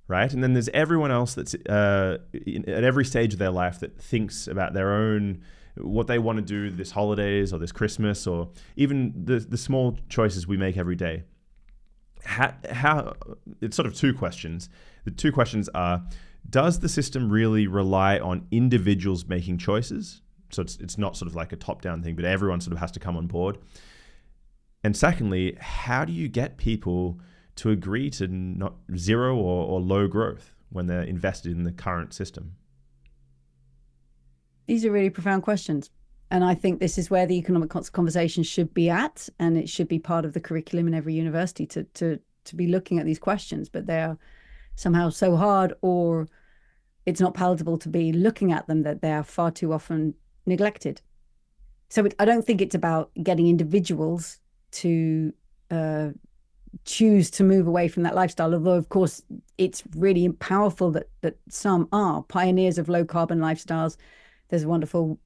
Right? And then there's everyone else that's at every stage of their life that thinks about their own, what they want to do this holidays or this Christmas, or even the small choices we make every day. How it's sort of two questions. The two questions are, does the system really rely on individuals making choices? So it's not sort of like a top-down thing, but everyone sort of has to come on board. And secondly, how do you get people to agree to not zero or low growth when they're invested in the current system? These are really profound questions. And I think this is where the economic conversation should be at, and it should be part of the curriculum in every university to be looking at these questions, but they're somehow so hard, or it's not palatable to be looking at them, that they are far too often neglected. So I don't think it's about getting individuals to choose to move away from that lifestyle, although of course it's really powerful that some are pioneers of low carbon lifestyles. There's a wonderful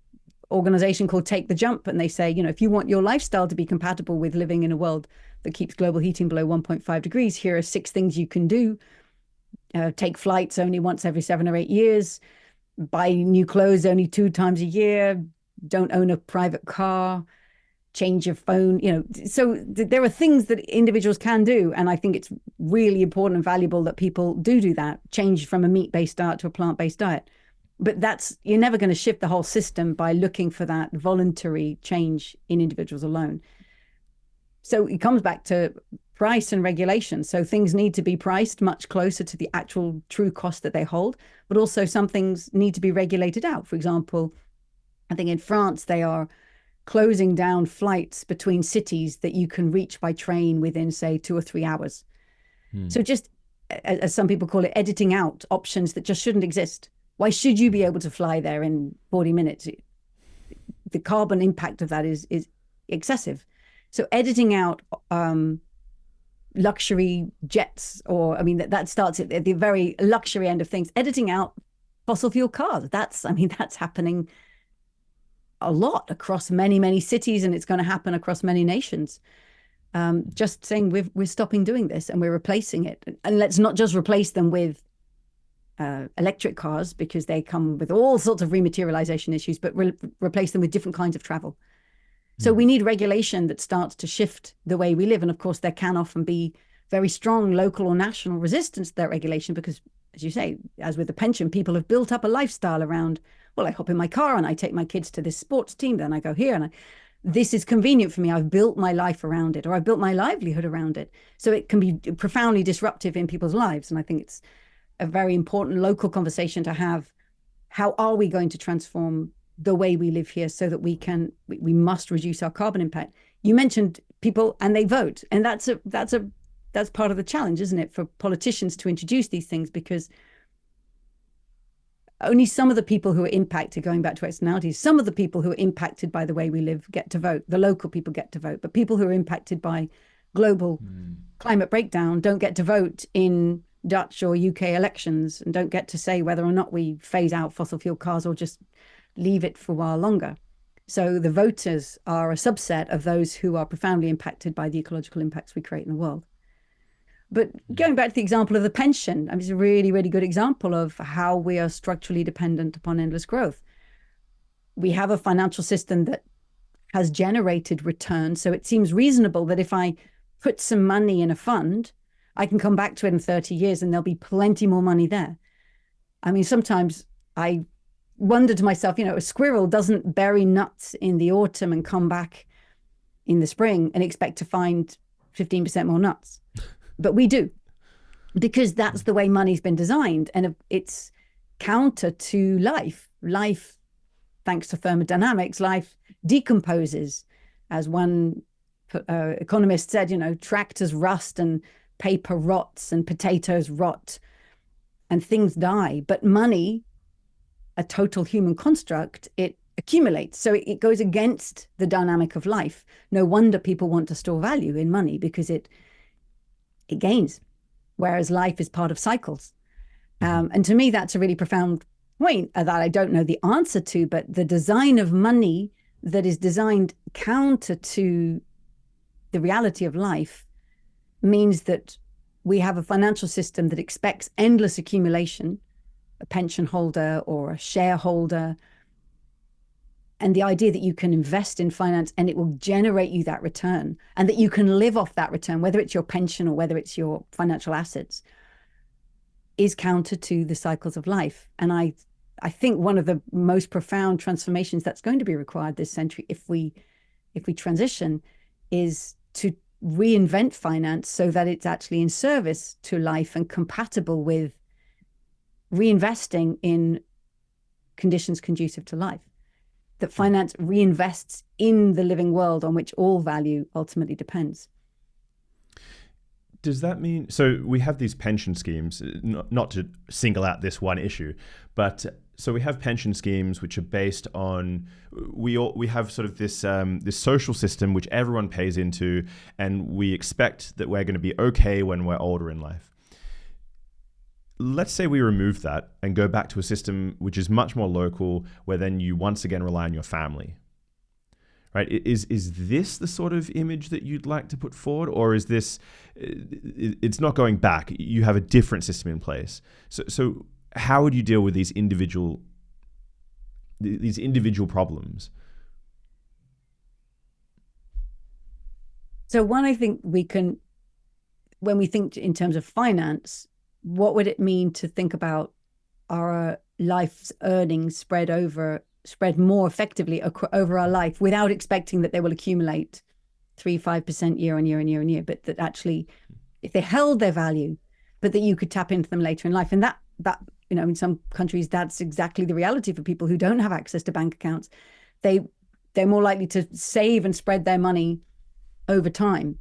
organization called Take the Jump, and they say, if you want your lifestyle to be compatible with living in a world that keeps global heating below 1.5 degrees, here are 6 things you can do. Take flights only once every 7 or 8 years, buy new clothes only 2 times a year, don't own a private car, change your phone, so there are things that individuals can do. And I think it's really important and valuable that people do that, change from a meat-based diet to a plant-based diet. But you're never going to shift the whole system by looking for that voluntary change in individuals alone. So it comes back to price and regulation. So things need to be priced much closer to the actual true cost that they hold, but also some things need to be regulated out. For example, I think in France, they are closing down flights between cities that you can reach by train within, say, 2 or 3 hours. So just, as some people call it, editing out options that just shouldn't exist. Why should you be able to fly there in 40 minutes? The carbon impact of that is excessive. So editing out luxury jets, or that starts at the very luxury end of things. Editing out fossil fuel cars. That's happening a lot across many, many cities, and it's going to happen across many nations. Just saying we're stopping doing this and we're replacing it. And let's not just replace them with electric cars, because they come with all sorts of rematerialization issues, but replace them with different kinds of travel. So we need regulation that starts to shift the way we live. And of course, there can often be very strong local or national resistance to that regulation, because, as you say, as with the pension, people have built up a lifestyle around, well, I hop in my car and I take my kids to this sports team, then I go here, and this is convenient for me. I've built my life around it, or I've built my livelihood around it. So it can be profoundly disruptive in people's lives. And I think it's a very important local conversation to have. How are we going to transform the way we live here so that we must reduce our carbon impact? You mentioned people and they vote, and that's part of the challenge, isn't it, for politicians to introduce these things, because only some of the people who are impacted, going back to externalities, some of the people who are impacted by the way we live get to vote. The local people get to vote, but people who are impacted by global climate breakdown don't get to vote in Dutch or UK elections and don't get to say whether or not we phase out fossil fuel cars or just leave it for a while longer. So the voters are a subset of those who are profoundly impacted by the ecological impacts we create in the world. But going back to the example of the pension, I mean, it's a really, really good example of how we are structurally dependent upon endless growth. We have a financial system that has generated returns. So it seems reasonable that if I put some money in a fund, I can come back to it in 30 years and there'll be plenty more money there. I mean, sometimes I wonder to myself, a squirrel doesn't bury nuts in the autumn and come back in the spring and expect to find 15% more nuts. But we do, because that's the way money's been designed. And it's counter to life. Life, thanks to thermodynamics, life decomposes. As one economist said, tractors rust and paper rots and potatoes rot and things die. But money, a total human construct, it accumulates. So it goes against the dynamic of life. No wonder people want to store value in money, because it gains, whereas life is part of cycles. And to me, that's a really profound point that I don't know the answer to, but the design of money that is designed counter to the reality of life means that we have a financial system that expects endless accumulation, a pension holder or a shareholder, and the idea that you can invest in finance and it will generate you that return, and that you can live off that return, whether it's your pension or whether it's your financial assets, is counter to the cycles of life. And I think one of the most profound transformations that's going to be required this century, if we transition, is to reinvent finance so that it's actually in service to life and compatible with reinvesting in conditions conducive to life. That finance reinvests in the living world on which all value ultimately depends. Does that mean, so we have these pension schemes, not to single out this one issue, but so we have pension schemes which are based on, we have sort of this this social system which everyone pays into, and we expect that we're going to be okay when we're older in life. Let's say we remove that and go back to a system which is much more local, where then you once again rely on your family, right? Is this the sort of image that you'd like to put forward, or is this, it's not going back, you have a different system in place? So how would you deal with these individual problems? So one, I think we can, when we think in terms of finance, what would it mean to think about our life's earnings spread more effectively over our life, without expecting that they will accumulate 3-5% year on year and year on year, but that actually, if they held their value, but that you could tap into them later in life. And that in some countries, that's exactly the reality for people who don't have access to bank accounts. They're more likely to save and spread their money over time.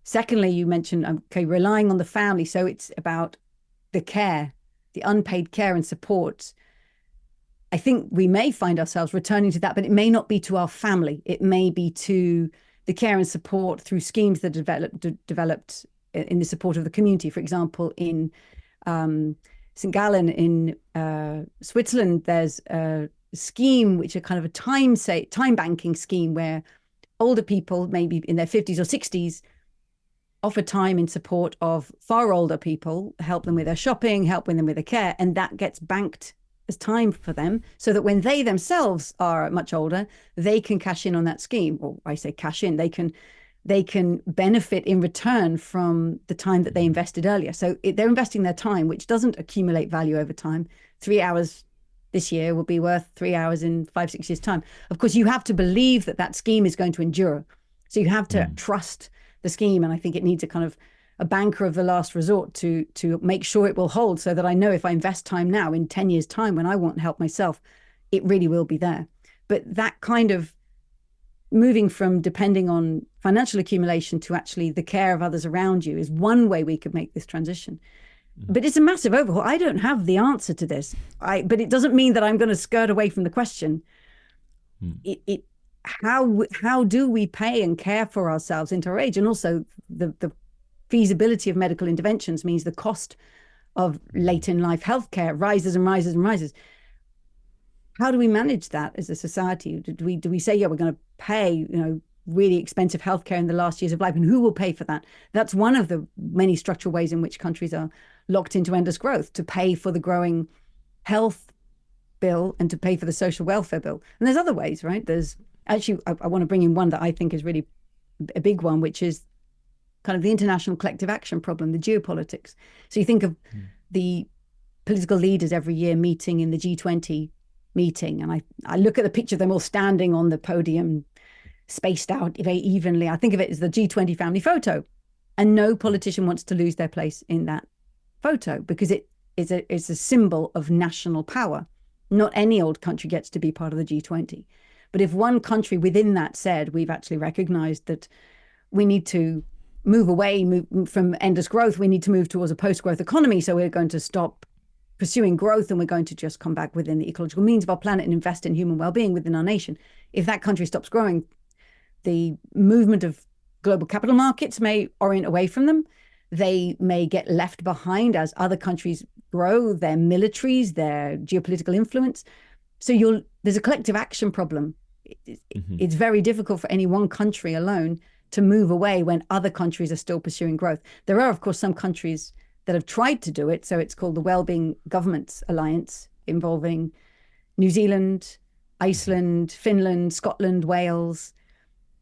Secondly, you mentioned, relying on the family. So it's about the care, the unpaid care and support. I think we may find ourselves returning to that, but it may not be to our family. It may be to the care and support through schemes that developed in the support of the community. For example, in St. Gallen in Switzerland, there's a scheme which is kind of a time banking scheme, where older people, maybe in their 50s or 60s, offer time in support of far older people, help them with their shopping, help them with their care, and that gets banked as time for them, so that when they themselves are much older, they can cash in on that scheme. Or I say cash in, they can benefit in return from the time that they invested earlier. So they're investing their time, which doesn't accumulate value over time. 3 hours this year will be worth 3 hours in 5-6 years' time. Of course, you have to believe that that scheme is going to endure. So you have to trust the scheme. And I think it needs a kind of a banker of the last resort to make sure it will hold, so that I know if I invest time now, in 10 years' time, when I want help myself, it really will be there. But that kind of moving from depending on financial accumulation to actually the care of others around you is one way we could make this transition. But it's a massive overhaul. I don't have the answer to this. But it doesn't mean that I'm going to skirt away from the question. How do we pay and care for ourselves into our age? And also the feasibility of medical interventions means the cost of late in life healthcare rises and rises and rises. How do we manage that as a society? Do we say, yeah, we're going to pay, really expensive healthcare in the last years of life, and who will pay for that? That's one of the many structural ways in which countries are locked into endless growth, to pay for the growing health bill and to pay for the social welfare bill. And there's other ways, right? There's actually, I want to bring in one that I think is really a big one, which is kind of the international collective action problem, the geopolitics. So you think of the political leaders every year meeting in the G20 meeting, and I look at the picture of them all standing on the podium, spaced out very evenly. I think of it as the G20 family photo, and no politician wants to lose their place in that photo because it's a symbol of national power. Not any old country gets to be part of the G20. But if one country within that said, we've actually recognized that we need to move from endless growth, we need to move towards a post-growth economy, so we're going to stop pursuing growth and we're going to just come back within the ecological means of our planet and invest in human well-being within our nation. If that country stops growing, the movement of global capital markets may orient away from them. They may get left behind as other countries grow their militaries, their geopolitical influence. So there's a collective action problem. It's very difficult for any one country alone to move away when other countries are still pursuing growth. There are, of course, some countries that have tried to do it. So it's called the Wellbeing Governments Alliance, involving New Zealand, Iceland, Finland, Scotland, Wales.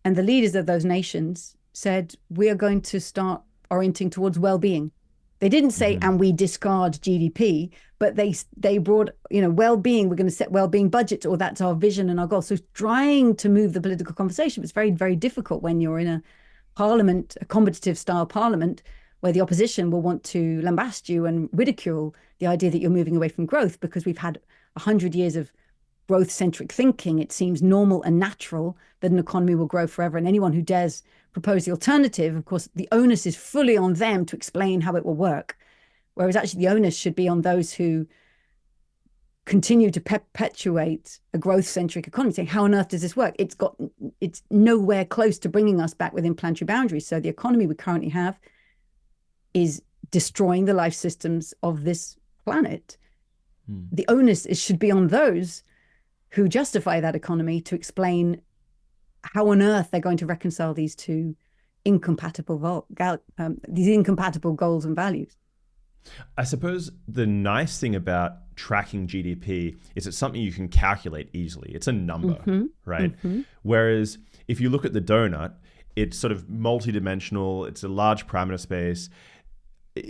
And the leaders of those nations said, we are going to start orienting towards well-being. They didn't say, and we discard GDP, but they brought, well-being, we're going to set well-being budgets, or that's our vision and our goal. So trying to move the political conversation, it's very, very difficult when you're in a parliament, a competitive style parliament, where the opposition will want to lambast you and ridicule the idea that you're moving away from growth, because we've had 100 years of growth-centric thinking. It seems normal and natural that an economy will grow forever. And anyone who dares propose the alternative, of course, the onus is fully on them to explain how it will work. Whereas actually the onus should be on those who continue to perpetuate a growth-centric economy, saying, how on earth does this work? It's nowhere close to bringing us back within planetary boundaries. So the economy we currently have is destroying the life systems of this planet. The onus should be on those who justify that economy to explain how on earth they're going to reconcile these two incompatible goals and values. I suppose the nice thing about tracking GDP is it's something you can calculate easily. It's a number, right? Whereas if you look at the donut, it's sort of multidimensional. It's a large parameter space.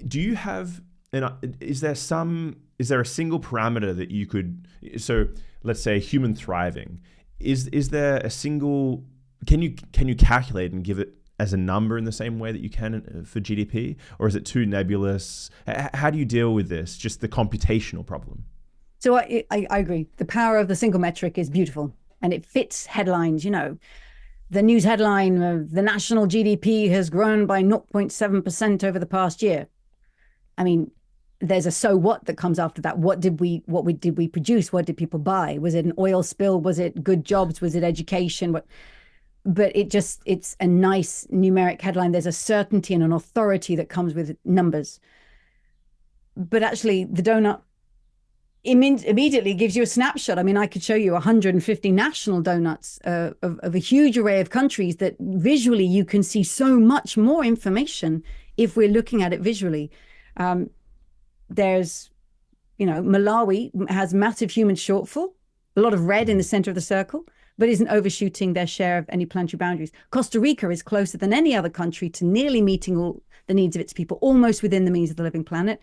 Do you have, is there a single parameter that you could, so let's say human thriving, is there a single, can you calculate and give it as a number in the same way that you can for GDP? Or is it too nebulous? How do you deal with this, just the computational problem? So I agree. The power of the single metric is beautiful, and it fits headlines. The news headline, the national GDP has grown by 0.7% over the past year. I mean, there's a so what that comes after that. What did we produce? What did people buy? Was it an oil spill? Was it good jobs? Was it education? But it's a nice numeric headline. There's a certainty and an authority that comes with numbers. But actually, the donut immediately gives you a snapshot. I mean, I could show you 150 national donuts of a huge array of countries that visually you can see so much more information if we're looking at it visually. There's, Malawi has massive human shortfall, a lot of red in the center of the circle, but isn't overshooting their share of any planetary boundaries. Costa Rica is closer than any other country to nearly meeting all the needs of its people, almost within the means of the living planet.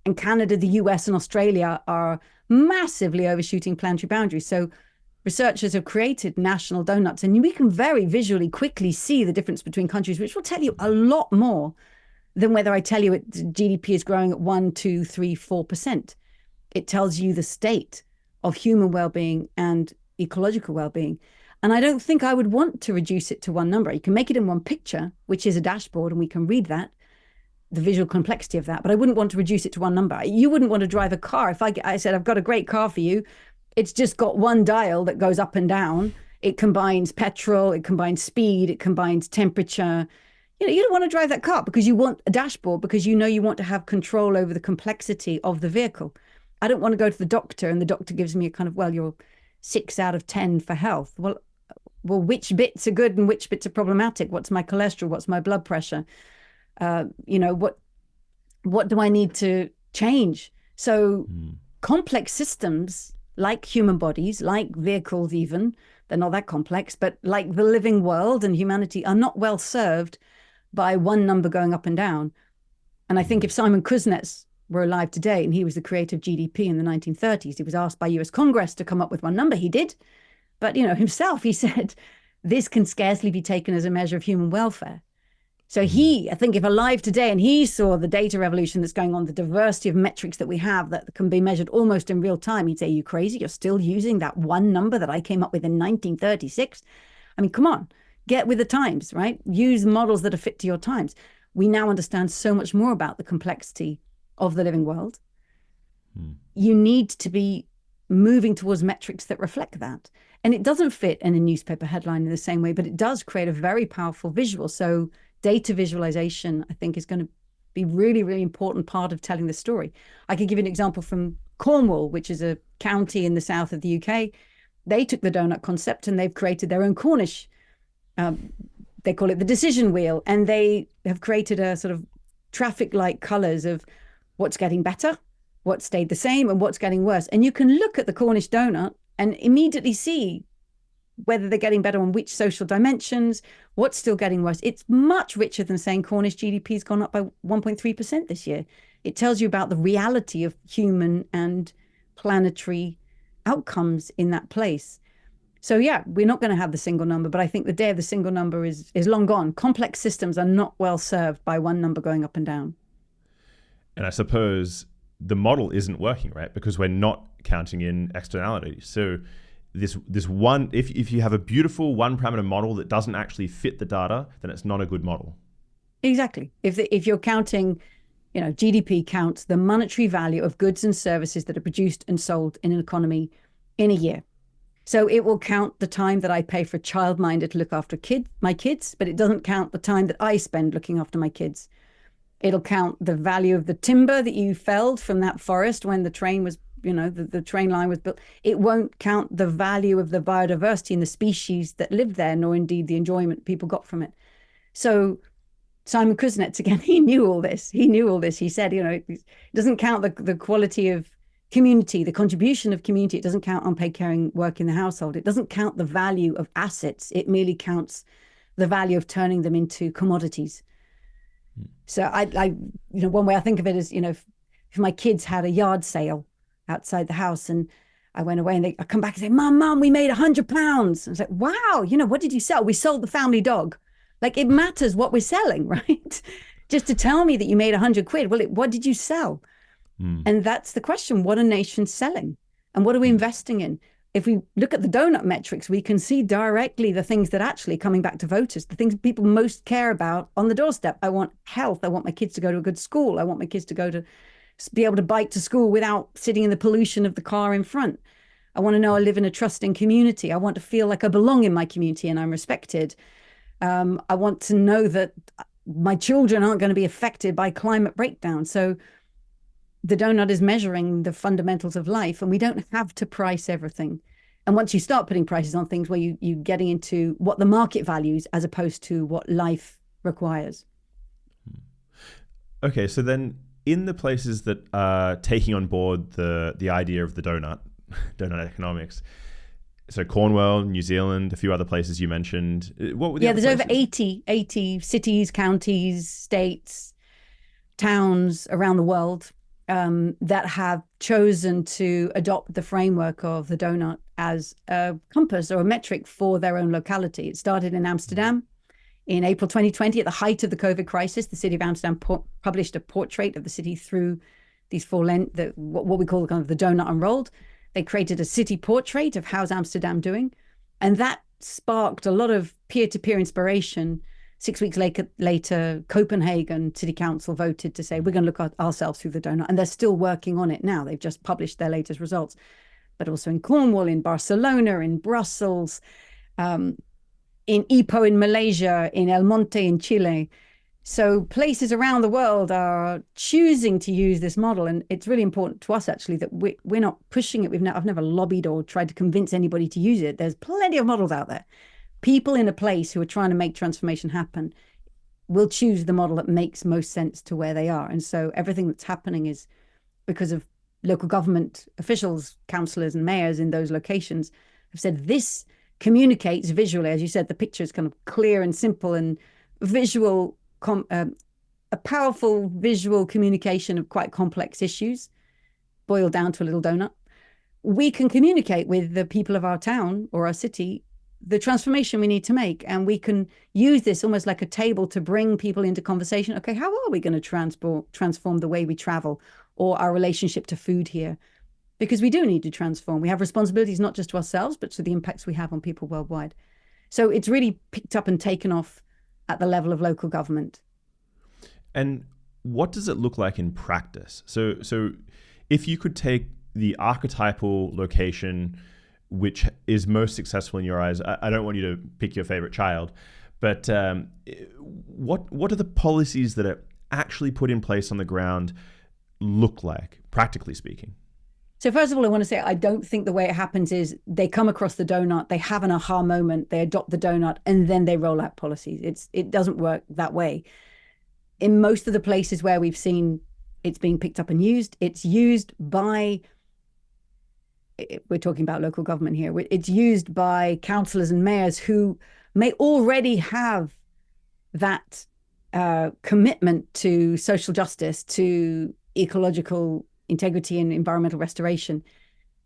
And Canada, the US, and Australia are massively overshooting planetary boundaries. So researchers have created national donuts, and we can very visually quickly see the difference between countries, which will tell you a lot more than whether I tell you GDP is growing at 1, 2, 3, 4%. It tells you the state of human well-being and ecological well-being. And I don't think I would want to reduce it to one number. You can make it in one picture, which is a dashboard, and we can read that. the visual complexity of that, but I wouldn't want to reduce it to one number. You wouldn't want to drive a car. If I said, I've got a great car for you, it's just got one dial that goes up and down. It combines petrol, it combines speed, it combines temperature. You don't want to drive that car because you want a dashboard, because you want to have control over the complexity of the vehicle. I don't want to go to the doctor and the doctor gives me a kind of, well, you're 6 out of 10 for health. Well, which bits are good and which bits are problematic? What's my cholesterol? What's my blood pressure? What do I need to change? So complex systems like human bodies, like vehicles even, they're not that complex, but like the living world and humanity are not well served by one number going up and down. And I think if Simon Kuznets were alive today and he was the creator of GDP in the 1930s, he was asked by US Congress to come up with one number. He did. But, himself, he said, this can scarcely be taken as a measure of human welfare. So I think if alive today and he saw the data revolution that's going on, the diversity of metrics that we have that can be measured almost in real time, he'd say, you crazy? You're still using that one number that I came up with in 1936? I mean, come on, get with the times, right? Use models that are fit to your times. We now understand so much more about the complexity of the living world. You need to be moving towards metrics that reflect that. And it doesn't fit in a newspaper headline in the same way, but it does create a very powerful visual. So data visualization, I think, is going to be really, really important part of telling the story. I could give you an example from Cornwall, which is a county in the south of the UK. They took the donut concept and they've created their own Cornish. They call it the decision wheel. And they have created a sort of traffic light colors of what's getting better, what stayed the same, and what's getting worse. And you can look at the Cornish donut and immediately see whether they're getting better on which social dimensions, what's still getting worse. It's much richer than saying Cornish GDP has gone up by 1.3% this year. It tells you about the reality of human and planetary outcomes in that place. So yeah, we're not going to have the single number, but I think the day of the single number is long gone. Complex systems are not well served by one number going up and down. And I suppose the model isn't working, right? Because we're not counting in externalities. So this one, if you have a beautiful one parameter model that doesn't actually fit the data, then it's not a good model. Exactly. If you're counting, GDP counts the monetary value of goods and services that are produced and sold in an economy in a year. So it will count the time that I pay for a childminder to look after my kids, but it doesn't count the time that I spend looking after my kids. It'll count the value of the timber that you felled from that forest when the train was, the train line was built. It won't count the value of the biodiversity and the species that lived there, nor indeed the enjoyment people got from it. So Simon Kuznets, again, he knew all this. He said, it doesn't count the quality of community, the contribution of community. It doesn't count unpaid caring work in the household. It doesn't count the value of assets. It merely counts the value of turning them into commodities. So I one way I think of it is, if my kids had a yard sale outside the house and I went away and I come back and say, Mom, we made £100. I was like, wow, what did you sell? We sold the family dog. Like, it matters what we're selling, right? Just to tell me that you made £100. Well, what did you sell? And that's the question. What are nations selling? And what are we investing in? If we look at the donut metrics, we can see directly the things that actually coming back to voters, the things people most care about on the doorstep. I want health. I want my kids to go to a good school. I want my kids to be able to bike to school without sitting in the pollution of the car in front. I want to know I live in a trusting community. I want to feel like I belong in my community and I'm respected. I want to know that my children aren't going to be affected by climate breakdown. So the donut is measuring the fundamentals of life, and we don't have to price everything. And once you start putting prices on things, where you getting into what the market values as opposed to what life requires. Okay, so then in the places that are taking on board the idea of the donut economics, so Cornwall, New Zealand, a few other places you mentioned. What were the other there's places? over 80 cities, counties, states, towns around the world that have chosen to adopt the framework of the donut as a compass or a metric for their own locality. It started in Amsterdam in April 2020 at the height of the COVID crisis. The city of Amsterdam published a portrait of the city through these what we call kind of the donut unrolled. They created a city portrait of how's Amsterdam doing. And that sparked a lot of peer-to-peer inspiration 6 weeks later, Copenhagen City Council voted to say, we're going to look at ourselves through the donut. And they're still working on it now. They've just published their latest results. But also in Cornwall, in Barcelona, in Brussels, in Ipoh in Malaysia, in El Monte in Chile. So places around the world are choosing to use this model. And it's really important to us, actually, that we're not pushing it. I've never lobbied or tried to convince anybody to use it. There's plenty of models out there. People in a place who are trying to make transformation happen will choose the model that makes most sense to where they are. And so everything that's happening is because of local government officials, councillors and mayors in those locations have said this communicates visually. As you said, the picture is kind of clear and simple and visual, a powerful visual communication of quite complex issues boiled down to a little donut. We can communicate with the people of our town or our city the transformation we need to make. And we can use this almost like a table to bring people into conversation. Okay, how are we going to transform the way we travel or our relationship to food here? Because we do need to transform. We have responsibilities not just to ourselves, but to the impacts we have on people worldwide. So it's really picked up and taken off at the level of local government. And what does it look like in practice? So if you could take the archetypal location which is most successful in your eyes, I don't want you to pick your favorite child, but what are the policies that are actually put in place on the ground look like, practically speaking? So first of all, I want to say I don't think the way it happens is they come across the donut, they have an aha moment, they adopt the donut, and then they roll out policies. It doesn't work that way. In most of the places where we've seen it's being picked up and used, it's used by, we're talking about local government here, it's used by councillors and mayors who may already have that commitment to social justice, to ecological integrity and environmental restoration.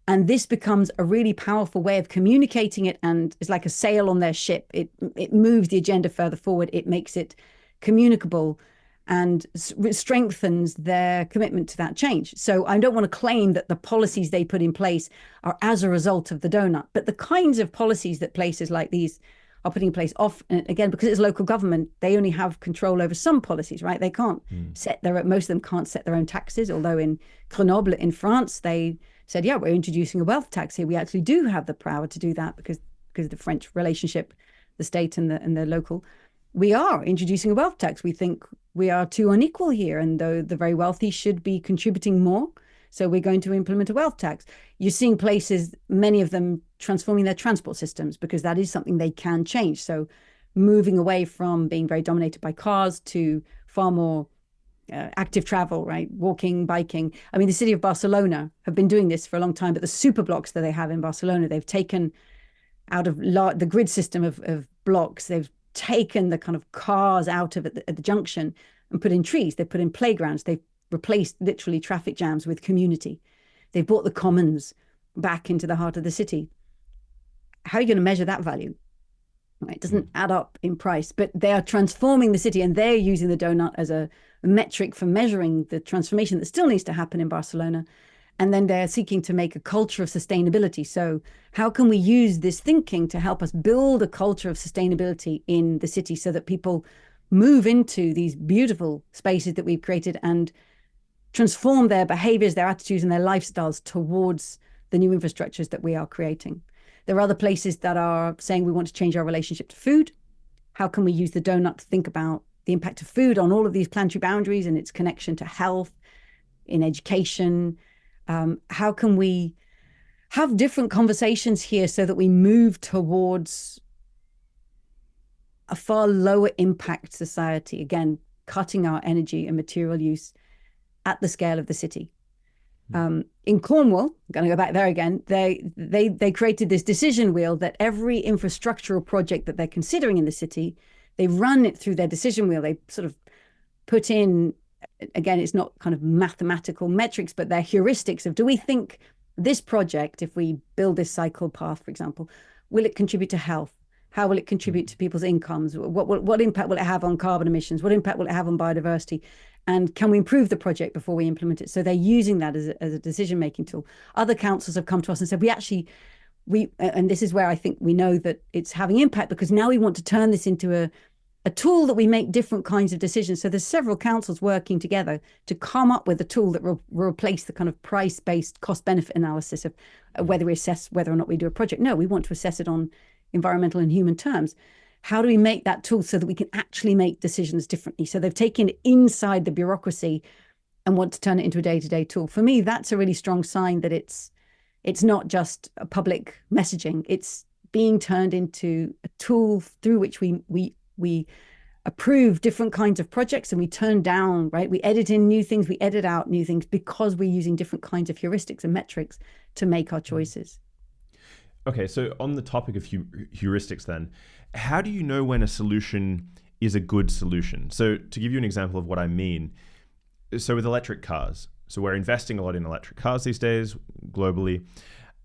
And this becomes a really powerful way of communicating it, and it's like a sail on their ship. It moves the agenda further forward. It makes it communicable and strengthens their commitment to that change. So I don't want to claim that the policies they put in place are as a result of the donut, but the kinds of policies that places like these are putting in place, often, again, because it's local government, they only have control over some policies, right? They can't most of them can't set their own taxes, although in Grenoble in France, they said, yeah, we're introducing a wealth tax here. We actually do have the power to do that because of the French relationship, the state and the local. We are introducing a wealth tax. We think we are too unequal here, and though the very wealthy should be contributing more, so we're going to implement a wealth tax. You're seeing places, many of them, transforming their transport systems because that is something they can change. So moving away from being very dominated by cars to far more active travel, right? Walking, biking. I mean, the city of Barcelona have been doing this for a long time, but the super blocks that they have in Barcelona, they've taken out of the grid system of blocks, they've taken the kind of cars out of at the junction and put in trees. They've put in playgrounds. They've replaced literally traffic jams with community. They've brought the commons back into the heart of the city. How are you going to measure that value? Right? It doesn't add up in price, but they are transforming the city, and they're using the donut as a metric for measuring the transformation that still needs to happen in Barcelona. And then they're seeking to make a culture of sustainability. So how can we use this thinking to help us build a culture of sustainability in the city so that people move into these beautiful spaces that we've created and transform their behaviors, their attitudes, and their lifestyles towards the new infrastructures that we are creating? There are other places that are saying we want to change our relationship to food. How can we use the donut to think about the impact of food on all of these planetary boundaries and its connection to health, in education? How can we have different conversations here so that we move towards a far lower impact society? Again, cutting our energy and material use at the scale of the city. In Cornwall, I'm going to go back there again, they created this decision wheel that every infrastructural project that they're considering in the city, they run it through their decision wheel. They sort of put in, again, it's not kind of mathematical metrics, but they're heuristics of, do we think this project, if we build this cycle path, for example, will it contribute to health? How will it contribute to people's incomes? What impact will it have on carbon emissions? What impact will it have on biodiversity? And can we improve the project before we implement it? So they're using that as a decision-making tool. Other councils have come to us and said, and this is where I think we know that it's having impact, because now we want to turn this into a tool that we make different kinds of decisions. So there's several councils working together to come up with a tool that will replace the kind of price-based cost-benefit analysis of whether we assess whether or not we do a project. No, we want to assess it on environmental and human terms. How do we make that tool so that we can actually make decisions differently? So they've taken it inside the bureaucracy and want to turn it into a day-to-day tool. For me, that's a really strong sign that it's not just a public messaging. It's being turned into a tool through which we approve different kinds of projects, and we turn down, right? We edit in new things, we edit out new things, because we're using different kinds of heuristics and metrics to make our choices. Okay, so on the topic of heuristics then, how do you know when a solution is a good solution? So to give you an example of what I mean, so with electric cars, so we're investing a lot in electric cars these days globally,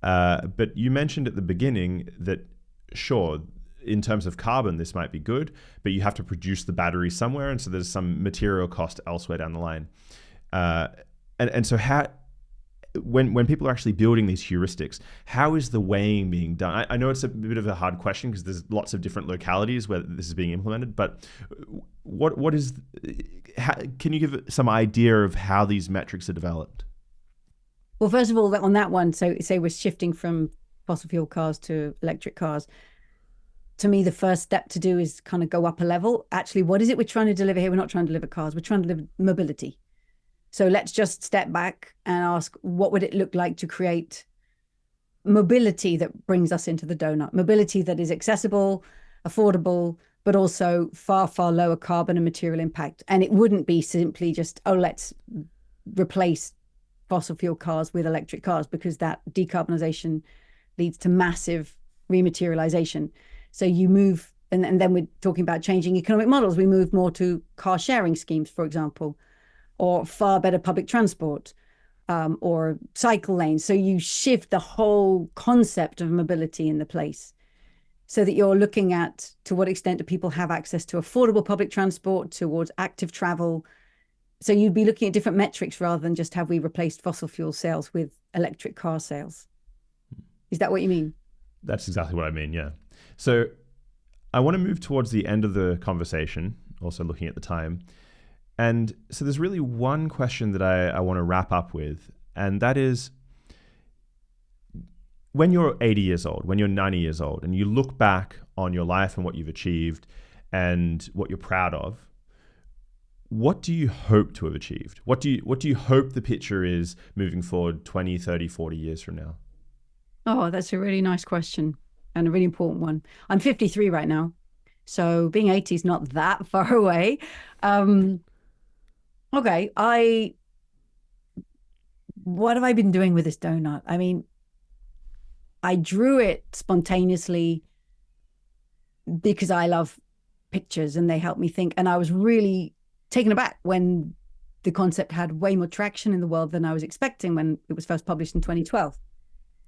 but you mentioned at the beginning that, sure, in terms of carbon, this might be good, but you have to produce the battery somewhere, and so there's some material cost elsewhere down the line. And so how, when people are actually building these heuristics, how is the weighing being done? I know it's a bit of a hard question because there's lots of different localities where this is being implemented, but can you give some idea of how these metrics are developed? Well, first of all, on that one, so say we're shifting from fossil fuel cars to electric cars. To me, the first step to do is kind of go up a level. Actually, what is it we're trying to deliver here? We're not trying to deliver cars. We're trying to deliver mobility. So let's just step back and ask, what would it look like to create mobility that brings us into the donut? Mobility that is accessible, affordable, but also far, far lower carbon and material impact. And it wouldn't be simply just, oh, let's replace fossil fuel cars with electric cars, because that decarbonization leads to massive rematerialization. So you move, and then we're talking about changing economic models. We move more to car sharing schemes, for example, or far better public transport, or cycle lanes. So you shift the whole concept of mobility in the place, so that you're looking at to what extent do people have access to affordable public transport, towards active travel. So you'd be looking at different metrics rather than just have we replaced fossil fuel sales with electric car sales. Is that what you mean? That's exactly what I mean, yeah. So I want to move towards the end of the conversation, also looking at the time. And so there's really one question that I want to wrap up with, and that is, when you're 80 years old, when you're 90 years old, and you look back on your life and what you've achieved and what you're proud of, what do you hope to have achieved? What do you hope the picture is moving forward 20, 30, 40 years from now? Oh, that's a really nice question, and a really important one. I'm 53 right now, so being 80 is not that far away. Okay, what have I been doing with this donut? I mean, I drew it spontaneously because I love pictures and they help me think. And I was really taken aback when the concept had way more traction in the world than I was expecting when it was first published in 2012.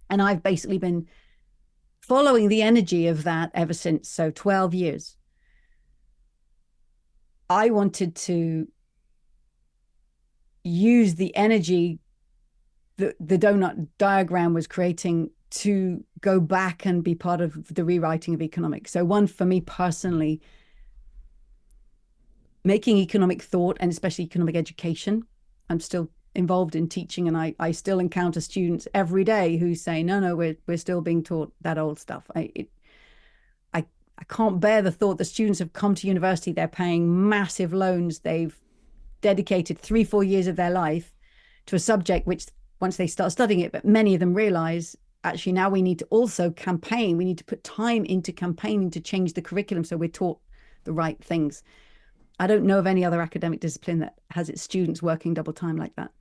And I've basically been following the energy of that ever since. So 12 years. I wanted to use the energy that the donut diagram was creating to go back and be part of the rewriting of economics. So one, for me personally, making economic thought, and especially economic education. I'm still involved in teaching, and I still encounter students every day who say, no, we're still being taught that old stuff. I can't bear the thought that students have come to university, they're paying massive loans, they've dedicated 3-4 years of their life to a subject which, once they start studying it, but many of them realize, actually, now we need to also campaign. We need to put time into campaigning to change the curriculum so we're taught the right things. I don't know of any other academic discipline that has its students working double time like that.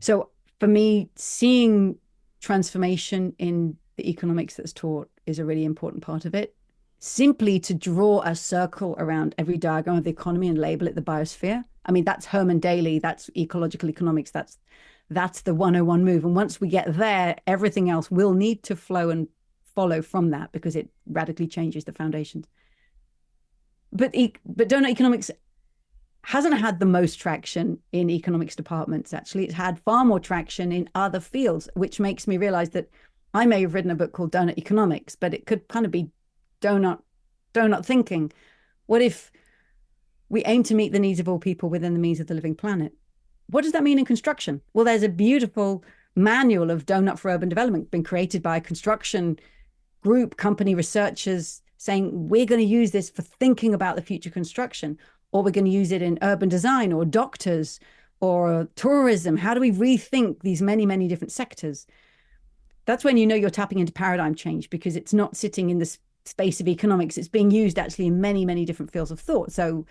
So for me, seeing transformation in the economics that's taught is a really important part of it. Simply to draw a circle around every diagram of the economy and label it the biosphere. I mean, that's Herman Daly, that's ecological economics, that's the 101 move. And once we get there, everything else will need to flow and follow from that, because it radically changes the foundations. But donut economics hasn't had the most traction in economics departments, actually. It's had far more traction in other fields, which makes me realize that I may have written a book called Donut Economics, but it could kind of be donut thinking. What if we aim to meet the needs of all people within the means of the living planet? What does that mean in construction? Well, there's a beautiful manual of Doughnut for Urban Development been created by a construction group, company researchers, saying we're going to use this for thinking about the future construction, or we're going to use it in urban design or doctors or tourism. How do we rethink these many, many different sectors? That's when you know you're tapping into paradigm change, because it's not sitting in the space of economics. It's being used actually in many, many different fields of thought. So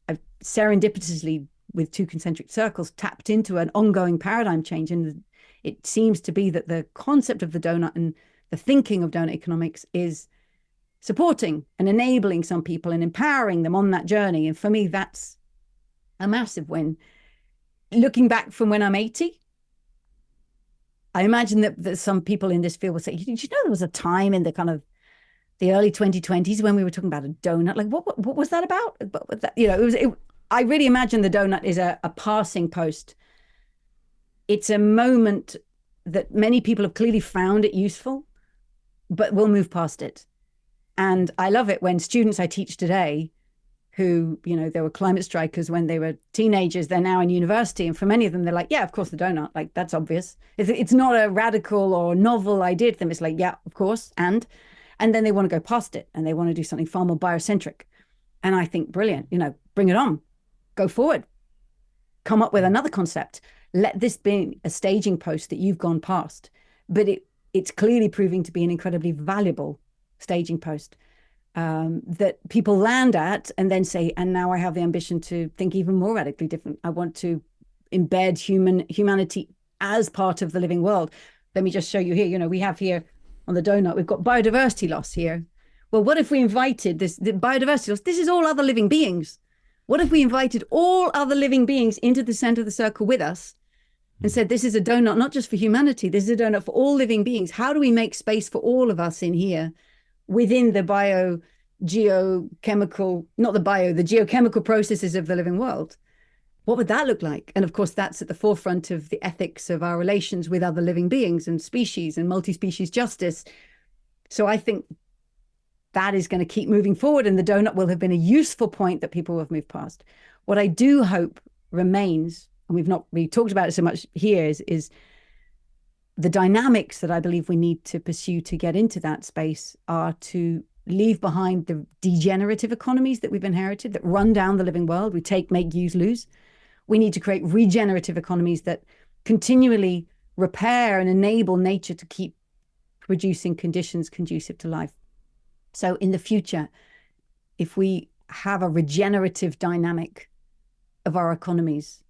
I've serendipitously, with two concentric circles, tapped into an ongoing paradigm change. And it seems to be that the concept of the donut and the thinking of donut economics is supporting and enabling some people and empowering them on that journey. And for me, that's a massive win. Looking back from when I'm 80, I imagine that some people in this field will say, you know, there was a time in the kind of the early 2020s when we were talking about a donut. Like, what was that about? You know, I really imagine the donut is a passing post. It's a moment that many people have clearly found it useful, but we'll move past it. And I love it when students I teach today, who, you know, they were climate strikers when they were teenagers, they're now in university. And for many of them, they're like, yeah, of course, the donut, like, that's obvious. It's not a radical or novel idea to them. It's like, yeah, of course. And then they want to go past it and they want to do something far more biocentric. And I think, brilliant, you know, bring it on, go forward, come up with another concept. Let this be a staging post that you've gone past. But it's clearly proving to be an incredibly valuable staging post that people land at and then say, and now I have the ambition to think even more radically different. I want to embed humanity as part of the living world. Let me just show you here. You know, we have here on the donut, we've got biodiversity loss here. Well, what if we invited the biodiversity loss? This is all other living beings. What if we invited all other living beings into the center of the circle with us and said, this is a donut, not just for humanity, this is a donut for all living beings. How do we make space for all of us in here within the geochemical processes of the living world? What would that look like? And of course, that's at the forefront of the ethics of our relations with other living beings and species and multi-species justice. So I think that is going to keep moving forward, and the donut will have been a useful point that people have moved past. What I do hope remains, and we've not really talked about it so much here, is the dynamics that I believe we need to pursue to get into that space are to leave behind the degenerative economies that we've inherited that run down the living world. We take, make, use, lose. We need to create regenerative economies that continually repair and enable nature to keep producing conditions conducive to life. So in the future, if we have a regenerative dynamic of our economies,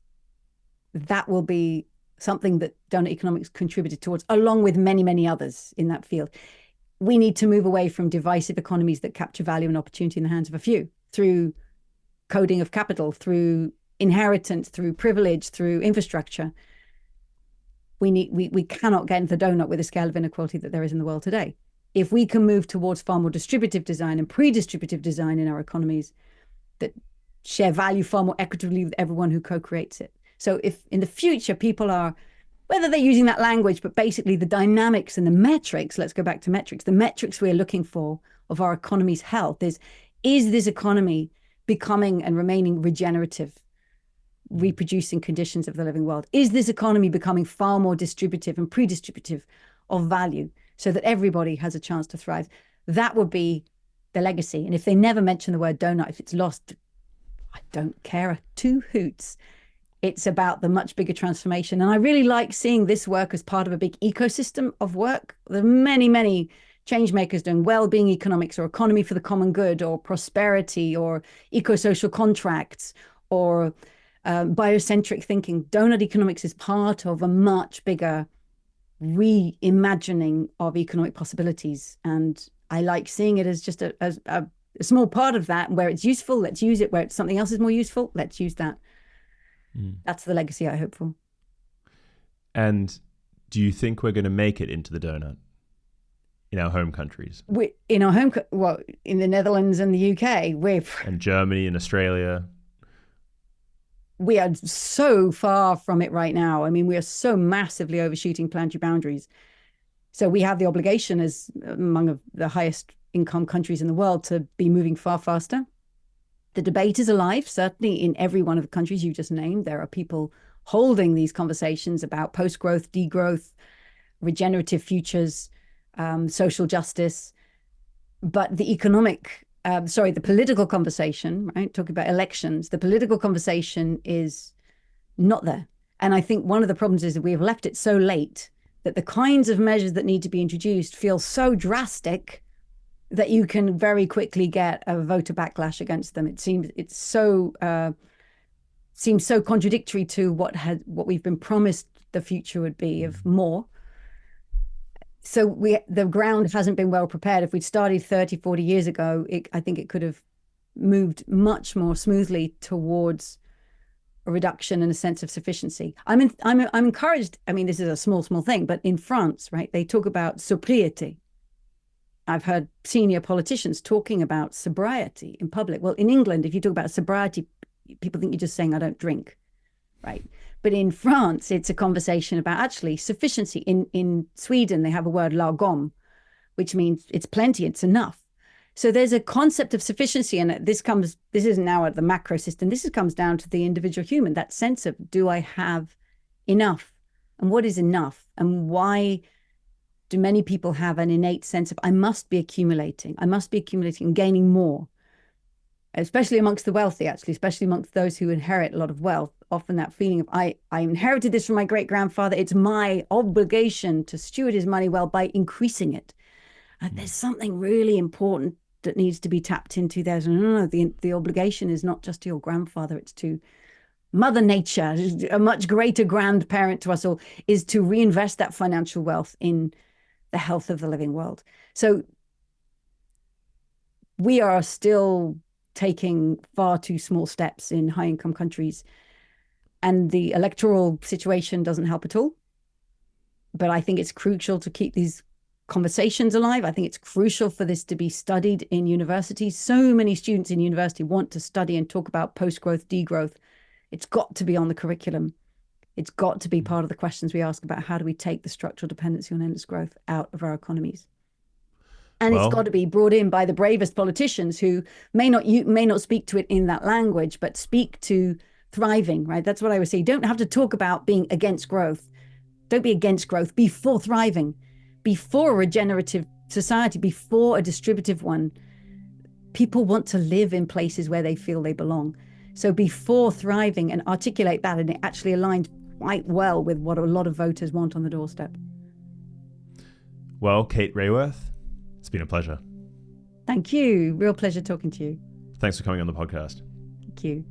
that will be something that donut economics contributed towards, along with many, many others in that field. We need to move away from divisive economies that capture value and opportunity in the hands of a few through coding of capital, through inheritance, through privilege, through infrastructure. We cannot get into the donut with the scale of inequality that there is in the world today. If we can move towards far more distributive design and pre-distributive design in our economies that share value far more equitably with everyone who co-creates it. So if in the future people are, whether they're using that language, but basically the dynamics and the metrics, let's go back to metrics, the metrics we're looking for of our economy's health is this economy becoming and remaining regenerative, reproducing conditions of the living world? Is this economy becoming far more distributive and pre-distributive of value so that everybody has a chance to thrive? That would be the legacy. And if they never mention the word donut, if it's lost, I don't care two hoots. It's about the much bigger transformation. And I really like seeing this work as part of a big ecosystem of work. There are many, many change makers doing well-being economics or economy for the common good or prosperity or eco-social contracts or biocentric thinking. Donut economics is part of a much bigger reimagining of economic possibilities. And I like seeing it as just a small part of that. Where it's useful, let's use it. Where something else is more useful, let's use that. That's the legacy I hope for. And do you think we're going to make it into the donut in our home countries? In the Netherlands and the UK, and Germany and Australia. We are so far from it right now. I mean, we are so massively overshooting planetary boundaries. So we have the obligation as among the highest income countries in the world to be moving far faster. The debate is alive, certainly in every one of the countries you just named. There are people holding these conversations about post-growth, degrowth, regenerative futures, social justice. But the the political conversation, right? Talking about elections, the political conversation is not there. And I think one of the problems is that we have left it so late that the kinds of measures that need to be introduced feel so drastic that you can very quickly get a voter backlash against them. It seems so contradictory to what we've been promised the future would be of more. So the ground hasn't been well prepared. If we'd started 30, 40 years ago, I think it could have moved much more smoothly towards a reduction and a sense of sufficiency. I'm encouraged. I mean, this is a small thing, but in France, right, they talk about sobriété. I've heard senior politicians talking about sobriety in public. Well, in England, if you talk about sobriety, people think you're just saying I don't drink, right? But in France, it's a conversation about actually sufficiency. In Sweden, they have a word lagom, which means it's plenty, it's enough. So there's a concept of sufficiency, and this isn't now at the macro system. This comes down to the individual human, that sense of, do I have enough? And what is enough? And why do many people have an innate sense of, I must be accumulating and gaining more? Especially amongst the wealthy, actually, especially amongst those who inherit a lot of wealth. Often that feeling of, I inherited this from my great-grandfather. It's my obligation to steward his money well by increasing it. There's something really important that needs to be tapped into there. No, the obligation is not just to your grandfather, it's to Mother Nature, a much greater grandparent to us all, is to reinvest that financial wealth in the health of the living world. So we are still taking far too small steps in high-income countries, and the electoral situation doesn't help at all. But I think it's crucial to keep these conversations alive. I think it's crucial for this to be studied in universities. So many students in university want to study and talk about post-growth, degrowth. It's got to be on the curriculum. It's got to be part of the questions we ask about how do we take the structural dependency on endless growth out of our economies. And it's got to be brought in by the bravest politicians who may not speak to it in that language, but speak to thriving, right? That's what I would say. You don't have to talk about being against growth. Don't be against growth. Be for thriving, before a regenerative society, before a distributive one. People want to live in places where they feel they belong. So before thriving, and articulate that, and it actually aligns quite well with what a lot of voters want on the doorstep. Well, Kate Raworth, it's been a pleasure. Thank you. Real pleasure talking to you. Thanks for coming on the podcast. Thank you.